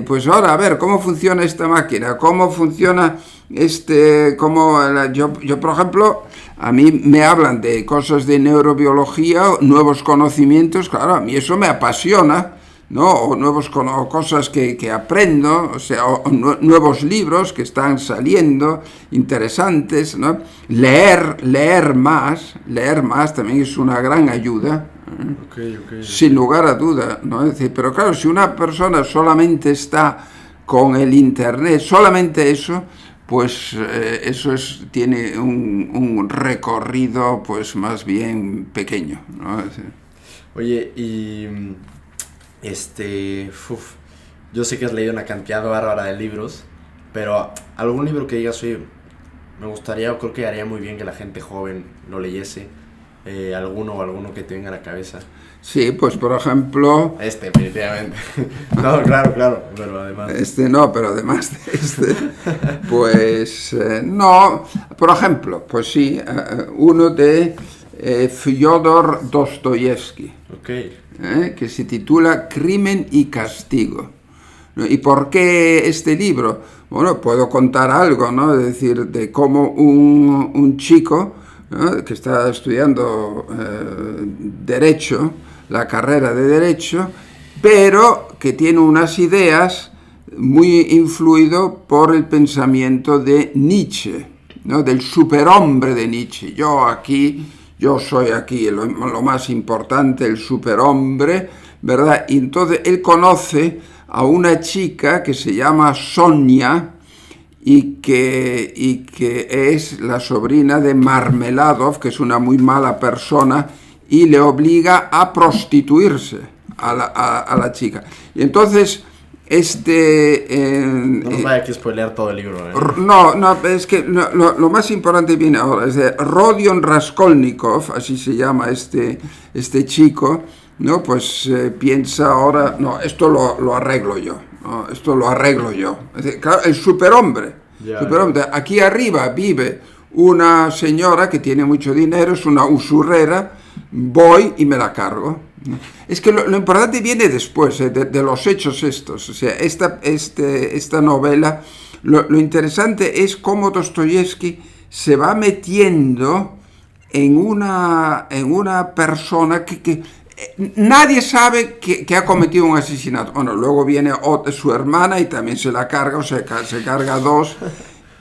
Pues ahora, a ver, ¿cómo funciona esta máquina? ¿Cómo funciona yo, por ejemplo, a mí me hablan de cosas de neurobiología, nuevos conocimientos, claro, a mí eso me apasiona, ¿no? O cosas que aprendo, o sea, nuevos libros que están saliendo, interesantes, ¿no? Leer más también es una gran ayuda, Okay. Sin lugar a duda, ¿no? Es decir, pero claro, si una persona solamente está con el Internet, solamente eso, pues eso tiene un recorrido pues más bien pequeño, ¿no? Es decir, oye, y yo sé que has leído una cantidad bárbara de libros, pero algún libro que digas, oye, me gustaría o creo que haría muy bien que la gente joven lo leyese, alguno que te venga a la cabeza. Sí, pues por ejemplo... Definitivamente. No, claro, pero además... No, pero además de pues no, por ejemplo, pues sí, uno de Fyodor Dostoyevsky, que se titula Crimen y Castigo. ¿Y por qué este libro? Bueno, puedo contar algo, ¿no? Es decir, de cómo un chico, ¿no?, que está estudiando Derecho, la carrera de Derecho, pero que tiene unas ideas muy influido por el pensamiento de Nietzsche, ¿no?, del superhombre de Nietzsche. Yo soy aquí lo más importante, el superhombre, ¿verdad? Y entonces él conoce a una chica que se llama Sonia y que es la sobrina de Marmeladov, que es una muy mala persona, y le obliga a prostituirse a la chica. Y entonces no nos vaya a spoilear todo el libro. No, es que lo más importante viene ahora. Es de Rodion Raskolnikov, así se llama este chico, ¿no? Pues piensa ahora, no, esto lo arreglo yo, ¿no? Esto lo arreglo yo. Es decir, claro, el superhombre. Aquí arriba vive una señora que tiene mucho dinero, es una usurera, voy y me la cargo. Es que lo importante viene después, de los hechos estos. O sea, esta novela, lo interesante es cómo Dostoyevsky se va metiendo en una persona que nadie sabe que ha cometido un asesinato. Bueno, luego viene su hermana y también se la carga, o sea, se carga dos,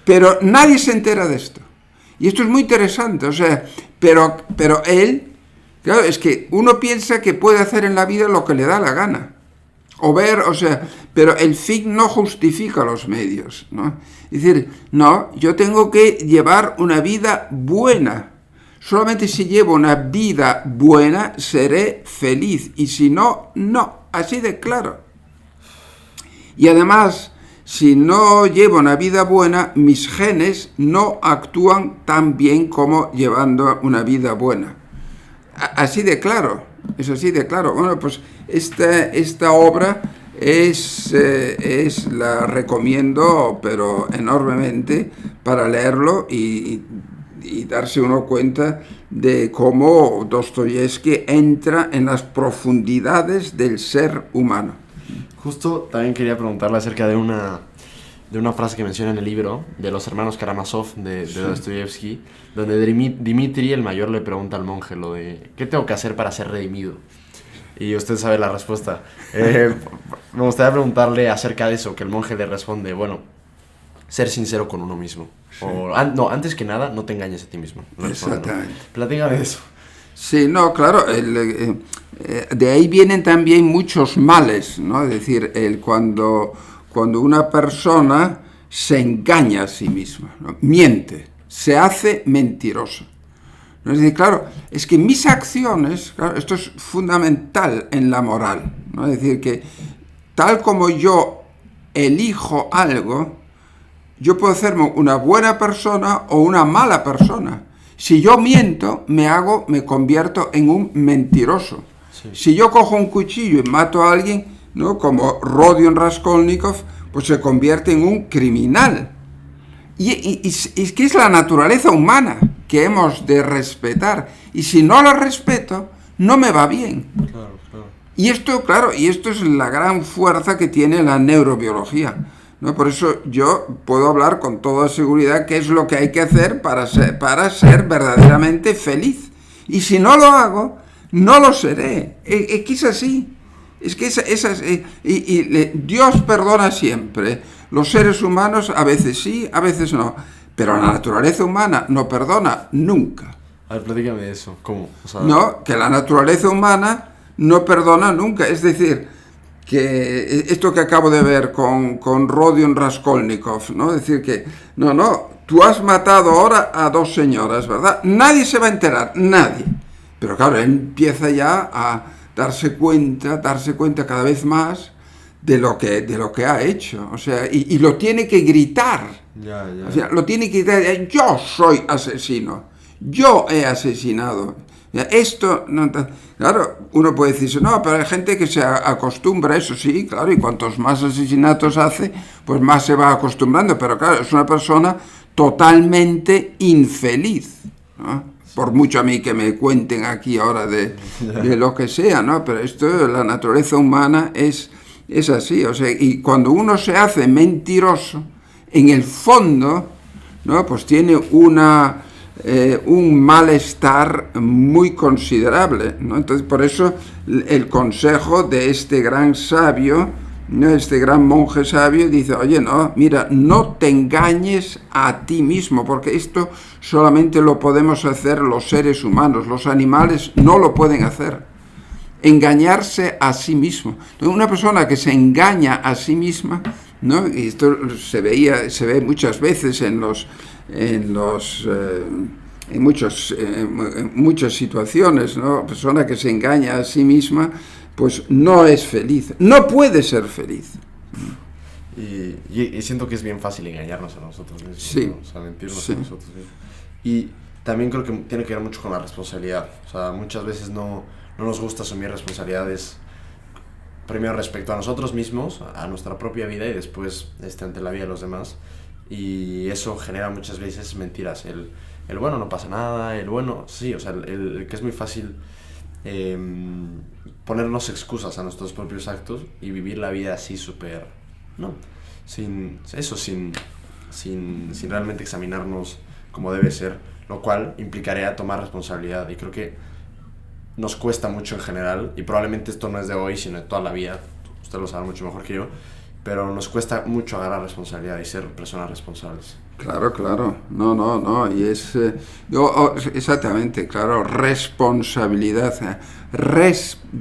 pero nadie se entera de esto. Y esto es muy interesante, o sea, pero él... Claro, es que uno piensa que puede hacer en la vida lo que le da la gana. Pero el fin no justifica los medios, ¿no? Es decir, no, yo tengo que llevar una vida buena. Solamente si llevo una vida buena, seré feliz. Y si no, no. Así de claro. Y además, si no llevo una vida buena, mis genes no actúan tan bien como llevando una vida buena. Así de claro, es así de claro. Bueno, pues esta obra la recomiendo, pero enormemente, para leerlo y darse uno cuenta de cómo Dostoyevsky entra en las profundidades del ser humano. Justo también quería preguntarle acerca de una frase que menciona en el libro de los hermanos Karamazov de Dostoyevsky, donde Dmitri, el mayor, le pregunta al monje lo de ¿qué tengo que hacer para ser redimido? Y usted sabe la respuesta. Me gustaría preguntarle acerca de eso, que el monje le responde, bueno, ser sincero con uno mismo. Sí. Antes que nada, no te engañes a ti mismo. Exactamente. Platícame de eso. Sí, no, claro, de ahí vienen también muchos males, ¿no? Es decir, cuando una persona se engaña a sí misma, ¿no? Miente, se hace mentiroso. ¿No? Es decir, claro, es que mis acciones, claro, esto es fundamental en la moral, ¿no? Es decir, que tal como yo elijo algo, yo puedo hacerme una buena persona o una mala persona. Si yo miento, me convierto en un mentiroso. Sí. Si yo cojo un cuchillo y mato a alguien, ¿no?, como Rodion Raskolnikov, pues se convierte en un criminal. Y es que es la naturaleza humana que hemos de respetar. Y si no la respeto, no me va bien. Claro. Y esto es la gran fuerza que tiene la neurobiología, ¿no? Por eso yo puedo hablar con toda seguridad qué es lo que hay que hacer para ser verdaderamente feliz. Y si no lo hago, no lo seré. Es que es así. Es que Dios perdona siempre. Los seres humanos a veces sí, a veces no. Pero la naturaleza humana no perdona nunca. A ver, platícame de eso. ¿Cómo? No, que la naturaleza humana no perdona nunca. Es decir, que esto que acabo de ver con Rodion Raskolnikov, ¿no? Es decir, que no, tú has matado ahora a dos señoras, ¿verdad? Nadie se va a enterar, nadie. Pero claro, él empieza ya a darse cuenta cada vez más de lo que ha hecho, o sea, y lo tiene que gritar. Ya. O sea, lo tiene que gritar, yo soy asesino, yo he asesinado. Esto, no, claro, uno puede decirse, no, pero hay gente que se acostumbra a eso, sí, claro, y cuantos más asesinatos hace, pues más se va acostumbrando, pero claro, es una persona totalmente infeliz, ¿no? Por mucho a mí que me cuenten aquí ahora de lo que sea, ¿no? Pero esto, la naturaleza humana es así, o sea, y cuando uno se hace mentiroso, en el fondo, ¿no? Pues tiene un malestar muy considerable, ¿no? Entonces, por eso el consejo de este gran sabio, ¿no? Este gran monje sabio dice, oye, no, mira, no te engañes a ti mismo, porque esto solamente lo podemos hacer los seres humanos, los animales no lo pueden hacer. Engañarse a sí mismo. Entonces, una persona que se engaña a sí misma, ¿no? Y esto se ve muchas veces en muchas situaciones, ¿no? Persona que se engaña a sí misma, pues no es feliz, no puede ser feliz. Y siento que es bien fácil engañarnos a nosotros mismos, Sí, ¿no? O sea, mentirnos sí. a nosotros mismos. Y también creo que tiene que ver mucho con la responsabilidad. O sea, muchas veces no nos gusta asumir responsabilidades, primero respecto a nosotros mismos, a nuestra propia vida, y después ante la vida de los demás. Y eso genera muchas veces mentiras. El bueno, no pasa nada, el bueno, sí, o sea, el que es muy fácil ponernos excusas a nuestros propios actos y vivir la vida así súper, ¿no? Sin realmente examinarnos como debe ser, lo cual implicaría tomar responsabilidad. Y creo que nos cuesta mucho en general, y probablemente esto no es de hoy, sino de toda la vida, usted lo sabe mucho mejor que yo, pero nos cuesta mucho agarrar responsabilidad y ser personas responsables. Claro, no, y es, exactamente, claro, responsabilidad,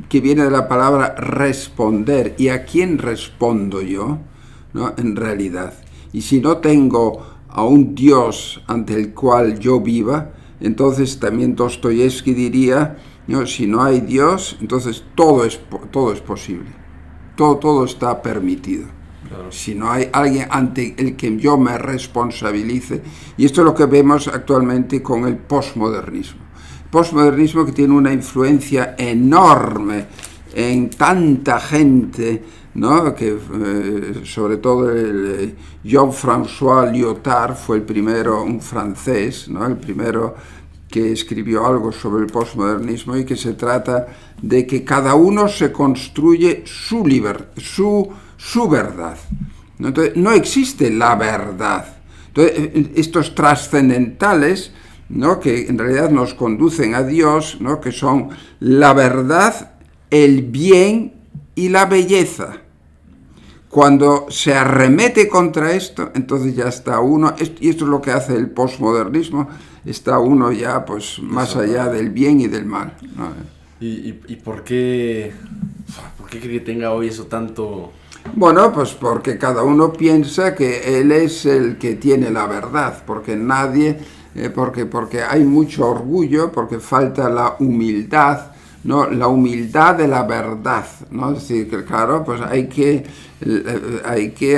que viene de la palabra responder, ¿y a quién respondo yo? ¿No? En realidad, y si no tengo a un Dios ante el cual yo viva, entonces también Dostoyevsky diría, ¿no? Si no hay Dios, entonces todo es posible, todo está permitido. Claro. Si no hay alguien ante el que yo me responsabilice, y esto es lo que vemos actualmente con el posmodernismo. Posmodernismo que tiene una influencia enorme en tanta gente, ¿no? Que sobre todo el Jean-François Lyotard fue el primero, un francés, ¿no? El primero que escribió algo sobre el posmodernismo, y que se trata de que cada uno se construye su verdad. Entonces, no existe la verdad. Entonces, estos trascendentales, ¿no? Que en realidad nos conducen a Dios, ¿no? Que son la verdad, el bien y la belleza. Cuando se arremete contra esto, entonces ya está uno, y esto es lo que hace el posmodernismo, está uno ya pues más allá del bien y del mal, ¿no? ¿Y por qué cree que tenga hoy eso tanto? Bueno, pues porque cada uno piensa que él es el que tiene la verdad, porque nadie, porque hay mucho orgullo, porque falta la humildad, ¿no? La humildad de la verdad, ¿no? Es decir, que claro, pues hay que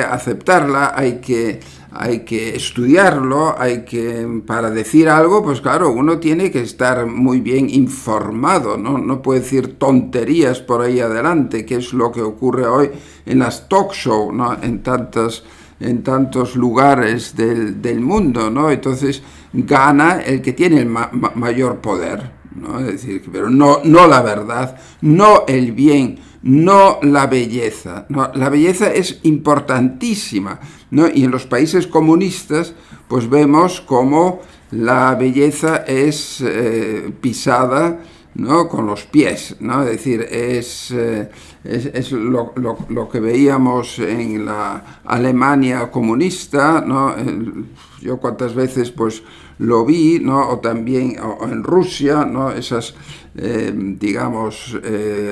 aceptarla, hay que estudiarlo, para decir algo, pues claro, uno tiene que estar muy bien informado, ¿no? No puede decir tonterías por ahí adelante, que es lo que ocurre hoy en las talk show, ¿no? En tantos lugares del mundo, ¿no? Entonces gana el que tiene el mayor poder, ¿no? Es decir, pero no la verdad, no el bien, no la belleza, ¿no? La belleza es importantísima, ¿no? Y en los países comunistas pues vemos cómo la belleza es pisada, ¿no? Con los pies, ¿no? Es decir, es lo que veíamos en la Alemania comunista, ¿no? Yo cuántas veces pues lo vi, ¿no? O también en Rusia, ¿no? Esas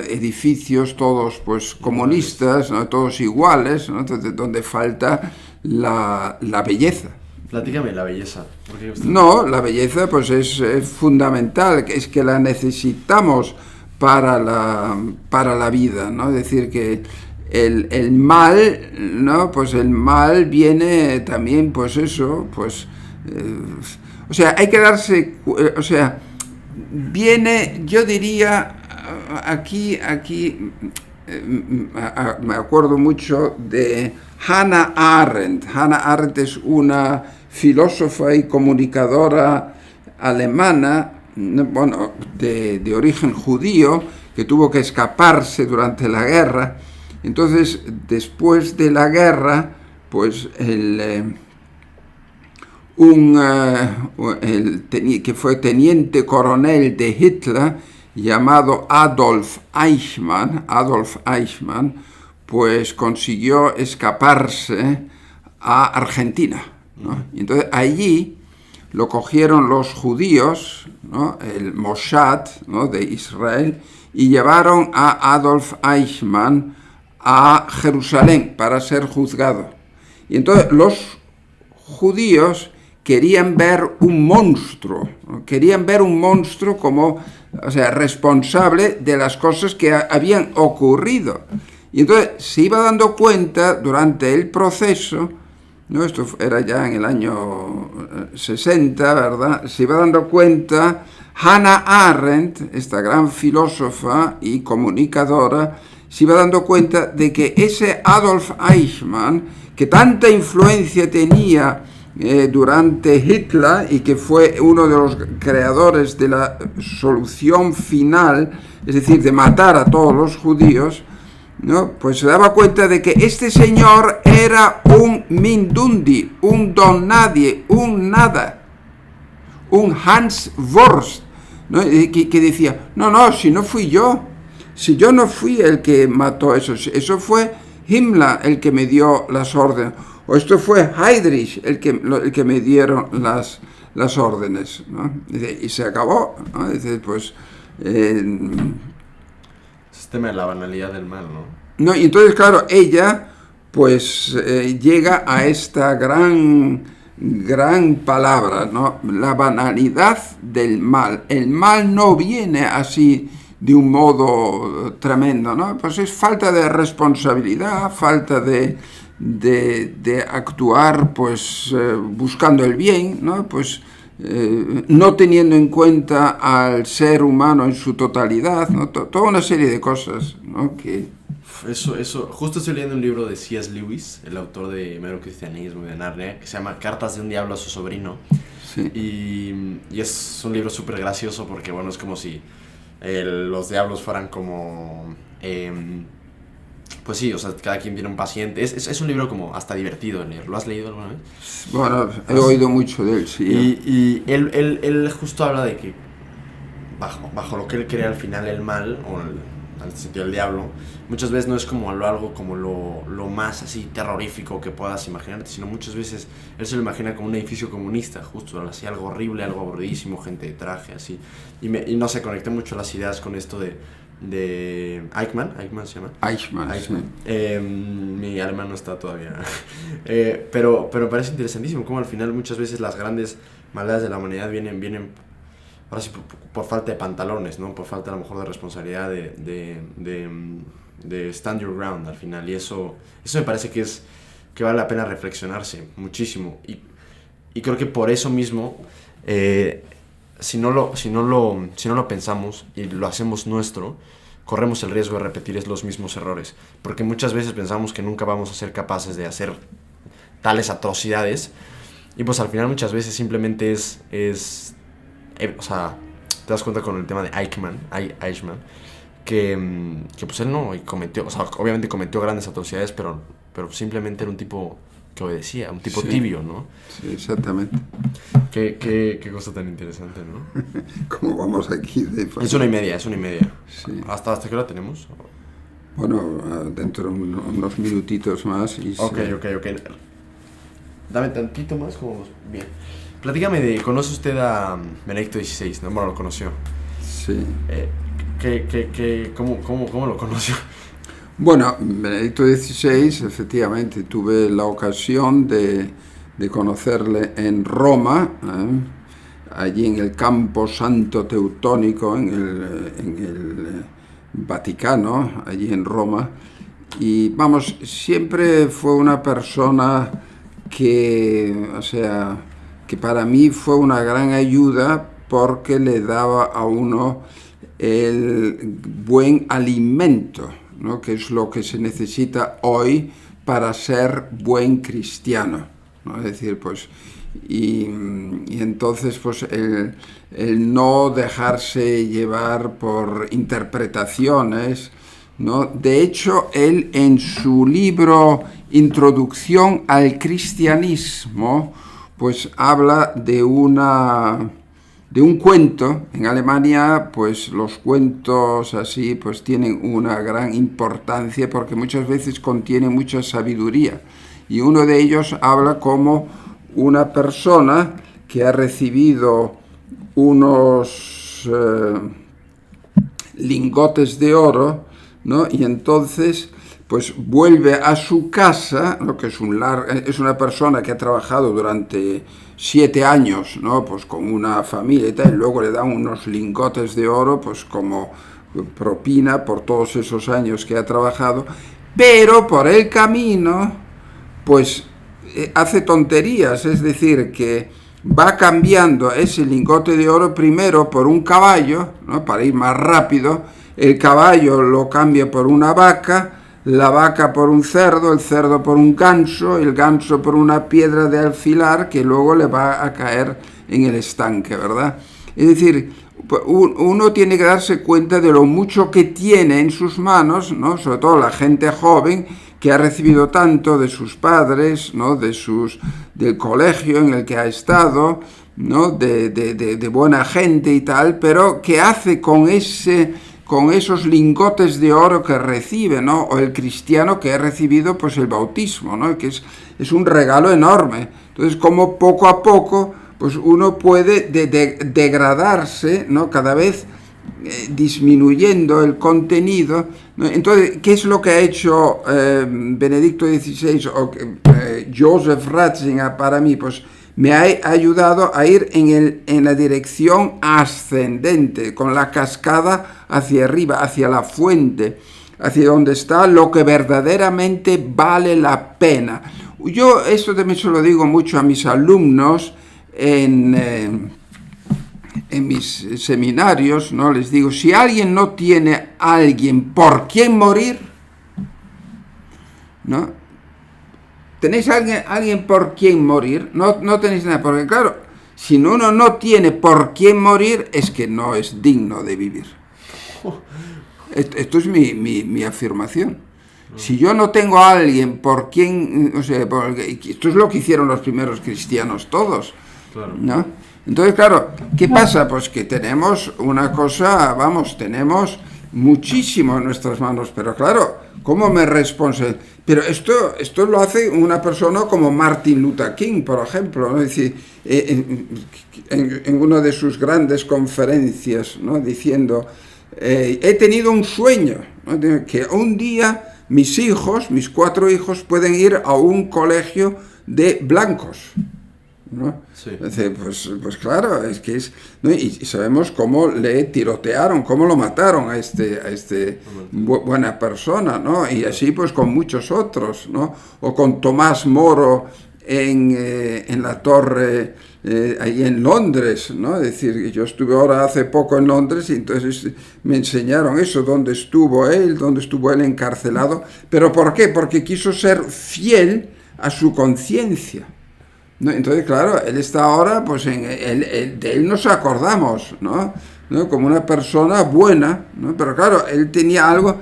edificios todos pues comunistas, ¿no? Todos iguales, ¿no? Donde falta la belleza. Platícame la belleza. ¿Por qué usted? No, la belleza pues es fundamental, es que la necesitamos para la vida, ¿no? Es decir, que el mal, ¿no? Pues el mal viene también, pues eso, pues... o sea, hay que darse... o sea, viene, yo diría, aquí me acuerdo mucho de Hannah Arendt. Hannah Arendt es una filósofa y comunicadora alemana, bueno, de origen judío, que tuvo que escaparse durante la guerra. Entonces, después de la guerra, pues que fue teniente coronel de Hitler, llamado Adolf Eichmann, pues consiguió escaparse a Argentina, ¿no? Y entonces allí lo cogieron los judíos, ¿no?, el Mossad, ¿no?, de Israel, y llevaron a Adolf Eichmann a Jerusalén para ser juzgado. Y entonces los judíos querían ver un monstruo, ¿no? Querían ver un monstruo como, o sea, responsable de las cosas que habían ocurrido. Y entonces se iba dando cuenta durante el proceso, ¿no?, esto era ya en el año 60, ¿verdad? Se iba dando cuenta Hannah Arendt, esta gran filósofa y comunicadora, se iba dando cuenta de que ese Adolf Eichmann, que tanta influencia tenía durante Hitler y que fue uno de los creadores de la solución final, es decir, de matar a todos los judíos, ¿no?, pues se daba cuenta de que este señor era un Mindundi, un don nadie, un nada, un Hans Wurst, ¿no?, que decía, no, si no fui yo, si yo no fui el que mató eso fue Himmler el que me dio las órdenes, o esto fue Heydrich el que me dieron las órdenes, ¿no? Y se acabó, ¿no? Dice, pues... el sistema de la banalidad del mal, ¿no? No, y entonces, claro, ella pues llega a esta gran palabra, ¿no? La banalidad del mal. El mal no viene así de un modo tremendo, ¿no? Pues es falta de responsabilidad, falta de actuar pues buscando el bien, ¿no? Pues no teniendo en cuenta al ser humano en su totalidad, ¿no? Toda una serie de cosas, ¿no? Que... Eso, justo estoy leyendo un libro de C.S. Lewis, el autor de Mero Cristianismo y de Narnia, que se llama Cartas de un diablo a su sobrino. Sí. Y es un libro súper gracioso porque, bueno, es como si los diablos fueran como... pues sí, o sea, cada quien tiene un paciente. Es un libro como hasta divertido de leer. ¿Lo has leído alguna vez? Bueno, he oído mucho de él, sí. Y él justo habla de que bajo lo que él cree al final el mal, o al sentido del diablo, muchas veces no es como algo como lo más así terrorífico que puedas imaginarte, sino muchas veces él se lo imagina como un edificio comunista, justo así, algo horrible, algo aburridísimo, gente de traje, así. Y no sé, conecté mucho las ideas con esto de Eichmann se llama. Eichmann. Sí. Mi alemán no está todavía. Pero me parece interesantísimo cómo al final muchas veces las grandes maldades de la humanidad vienen ahora sí por falta de pantalones, ¿no? Por falta a lo mejor de responsabilidad de stand your ground al final. Y eso me parece que vale la pena reflexionarse muchísimo. Y creo que por eso mismo, si no lo pensamos y lo hacemos nuestro, corremos el riesgo de repetir los mismos errores. Porque muchas veces pensamos que nunca vamos a ser capaces de hacer tales atrocidades. Y pues al final muchas veces simplemente o sea, te das cuenta con el tema de Eichmann, que pues él no cometió, o sea, obviamente cometió grandes atrocidades, pero simplemente era un tipo que obedecía, un tipo tibio, ¿no? Sí, exactamente. Qué cosa tan interesante, ¿no? ¿Cómo vamos aquí? Es 1:30. Sí. ¿Hasta qué hora tenemos? Bueno, dentro de unos minutitos más. Y Ok. Dame tantito más, como... Bien. Platícame ¿conoce usted a Benedicto XVI? ¿No? Bueno, lo conoció. Sí. ¿Cómo lo conoció? Bueno, Benedicto XVI, efectivamente, tuve la ocasión de conocerle en Roma, allí en el Campo Santo Teutónico, en el Vaticano, allí en Roma. Y vamos, siempre fue una persona que, o sea, que para mí fue una gran ayuda porque le daba a uno el buen alimento, ¿no? Que es lo que se necesita hoy para ser buen cristiano, ¿no? Es decir, pues, y entonces, pues, el no dejarse llevar por interpretaciones, ¿no? De hecho, él en su libro Introducción al Cristianismo, pues habla de un cuento. En Alemania, pues los cuentos así pues tienen una gran importancia porque muchas veces contienen mucha sabiduría. Y uno de ellos habla como una persona que ha recibido unos lingotes de oro, ¿no? Y entonces pues vuelve a su casa, ¿no? Que es una persona que ha trabajado durante 7 años, ¿no? Pues con una familia y tal, y luego le dan unos lingotes de oro, pues como propina por todos esos años que ha trabajado, pero por el camino, pues hace tonterías, es decir, que va cambiando ese lingote de oro primero por un caballo, ¿no? Para ir más rápido, el caballo lo cambia por una vaca, la vaca por un cerdo, el cerdo por un ganso, el ganso por una piedra de alfilar que luego le va a caer en el estanque, ¿verdad? Es decir, uno tiene que darse cuenta de lo mucho que tiene en sus manos, ¿no? Sobre todo la gente joven que ha recibido tanto de sus padres, ¿no? Del colegio en el que ha estado, ¿no? De buena gente y tal, pero ¿qué hace con esos lingotes de oro que recibe, ¿no? O el cristiano que ha recibido pues el bautismo, ¿no? Que es un regalo enorme. Entonces, como poco a poco pues uno puede degradarse, ¿no? Cada vez disminuyendo el contenido, ¿no? Entonces, ¿qué es lo que ha hecho Benedicto XVI o Joseph Ratzinger para mí? Pues me ha ayudado a ir en la dirección ascendente, con la cascada hacia arriba, hacia la fuente, hacia donde está lo que verdaderamente vale la pena. Yo esto también se lo digo mucho a mis alumnos en mis seminarios, ¿no? Les digo, si alguien no tiene a alguien por quien morir, ¿no? ¿Tenéis alguien por quien morir? No tenéis nada, porque claro, si uno no tiene por quien morir, es que no es digno de vivir. Esto es mi afirmación. Si yo no tengo a alguien por quien, o sea, esto es lo que hicieron los primeros cristianos todos, ¿no? Entonces, claro, ¿qué pasa? Pues que tenemos una cosa, tenemos muchísimo en nuestras manos, pero claro, ¿cómo me responde? Pero esto lo hace una persona como Martin Luther King, por ejemplo, ¿no? Es decir, en una de sus grandes conferencias, ¿no? Diciendo, he tenido un sueño, ¿no? Que un día mis 4 hijos pueden ir a un colegio de blancos, ¿no? Sí. Pues claro, es que ¿no? Y sabemos cómo le tirotearon, cómo lo mataron a este buena persona, ¿no? Y así pues con muchos otros, ¿no? O con Tomás Moro en la torre ahí en Londres, ¿no? Es decir, yo estuve ahora hace poco en Londres y entonces me enseñaron eso, dónde estuvo él encarcelado. ¿Pero por qué? Porque quiso ser fiel a su conciencia, ¿no? Entonces, claro, él está ahora, pues de él nos acordamos, ¿no? Como una persona buena, ¿no? Pero claro, él tenía algo,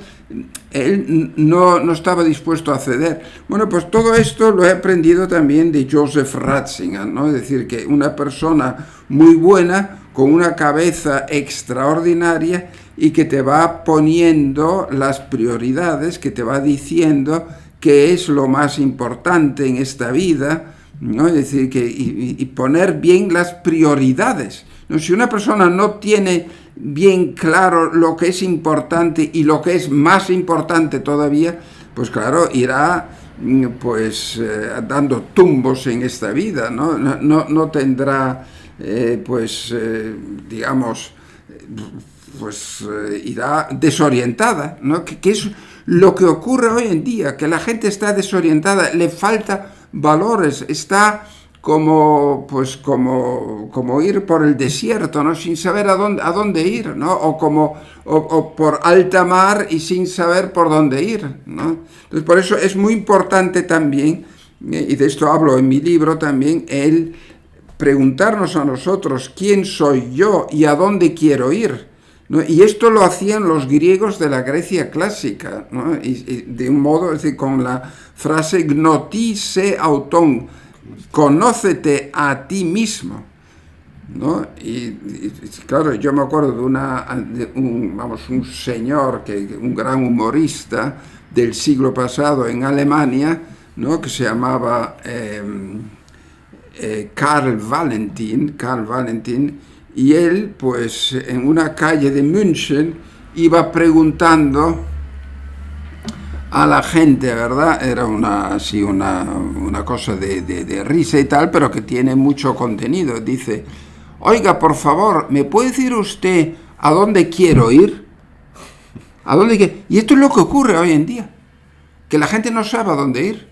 él no estaba dispuesto a ceder. Bueno, pues todo esto lo he aprendido también de Joseph Ratzinger, ¿no? Es decir, que una persona muy buena, con una cabeza extraordinaria y que te va poniendo las prioridades, que te va diciendo qué es lo más importante en esta vida, ¿no? Es decir, y poner bien las prioridades, ¿no? Si una persona no tiene bien claro lo que es importante y lo que es más importante todavía, pues claro, irá pues dando tumbos en esta vida, ¿no? No tendrá, digamos, irá desorientada, ¿no? Que es lo que ocurre hoy en día, que la gente está desorientada, le falta valores, está como ir por el desierto, ¿no? Sin saber a dónde ir, ¿no? O por alta mar y sin saber por dónde ir, ¿no? Entonces, por eso es muy importante también, y de esto hablo en mi libro también, el preguntarnos a nosotros quién soy yo y a dónde quiero ir, ¿no? Y esto lo hacían los griegos de la Grecia clásica, ¿no? Y de un modo, es decir, con la frase gnotise auton, conócete a ti mismo, ¿no? Y claro, yo me acuerdo de un señor, un gran humorista del siglo pasado en Alemania, ¿no? Que se llamaba Karl Valentin, y él, pues, en una calle de München iba preguntando a la gente, ¿verdad? Era una cosa de risa y tal, pero que tiene mucho contenido. Dice: oiga, por favor, ¿me puede decir usted a dónde quiero ir? Y esto es lo que ocurre hoy en día, que la gente no sabe a dónde ir.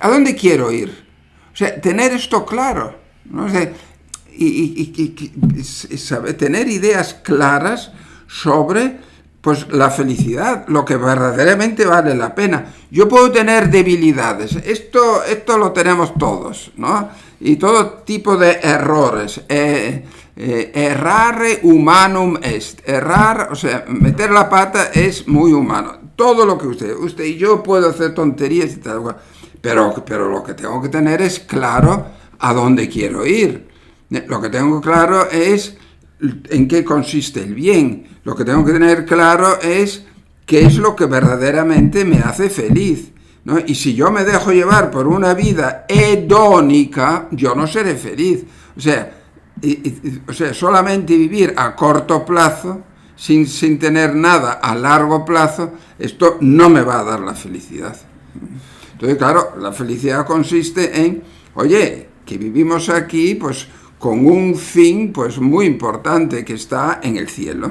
¿A dónde quiero ir? O sea, tener esto claro, ¿no? O sea, saber, tener ideas claras sobre, pues, la felicidad, lo que verdaderamente vale la pena. Yo puedo tener debilidades, esto lo tenemos todos, ¿no? Y todo tipo de errores. Errare humanum est. Errar, o sea, meter la pata es muy humano. Todo lo que usted y yo puedo hacer tonterías y tal, pero lo que tengo que tener es claro a dónde quiero ir. Lo que tengo claro es en qué consiste el bien. Lo que tengo que tener claro es qué es lo que verdaderamente me hace feliz, ¿no? Y si yo me dejo llevar por una vida hedónica, yo no seré feliz. O sea, solamente vivir a corto plazo, sin tener nada a largo plazo, esto no me va a dar la felicidad. Entonces, claro, la felicidad consiste en, oye, que vivimos aquí, pues, con un fin, pues, muy importante, que está en el cielo.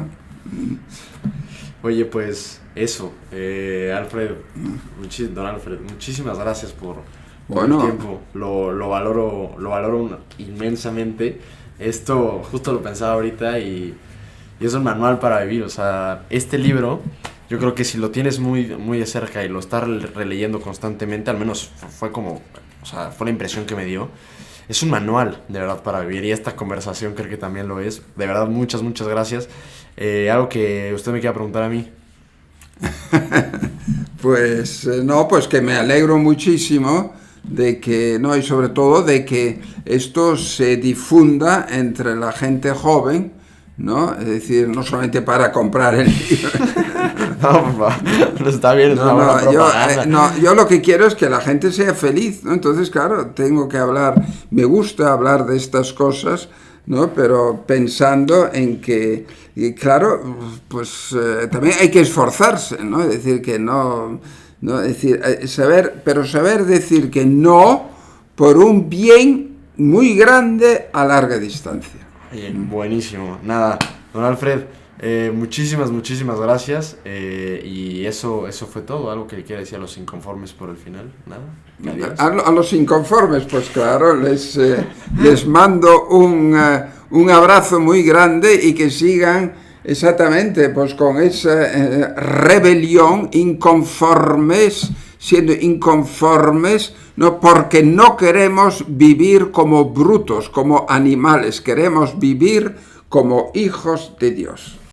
Oye, pues, eso, Alfred, don Alfred, muchísimas gracias por el tiempo. Lo valoro inmensamente. Esto justo lo pensaba ahorita y es un manual para vivir. O sea, este libro, yo creo que si lo tienes muy, muy de cerca y lo estás releyendo constantemente, al menos fue la impresión que me dio. Es un manual, de verdad, para vivir, y esta conversación creo que también lo es. De verdad, muchas gracias. Algo que usted me quiera preguntar a mí. Pues que me alegro muchísimo de que, ¿no? Y sobre todo de que esto se difunda entre la gente joven, ¿no? Es decir, no solamente para comprar el libro. No, por favor, no está bien, es una buena propaganda. Yo lo que quiero es que la gente sea feliz, ¿no? Entonces, claro, tengo que hablar, me gusta hablar de estas cosas, ¿no? Pero pensando en que, y claro, pues también hay que esforzarse, ¿no? Es decir, que no es decir, saber decir que no por un bien muy grande a larga distancia. Buenísimo. Nada, don Alfred, muchísimas gracias, y eso fue todo. ¿Algo que le quiera decir a los inconformes por el final? Nada. A los inconformes, pues claro, les mando un abrazo muy grande y que sigan exactamente, pues, con esa rebelión, siendo inconformes, no, porque no queremos vivir como brutos, como animales, queremos vivir como hijos de Dios.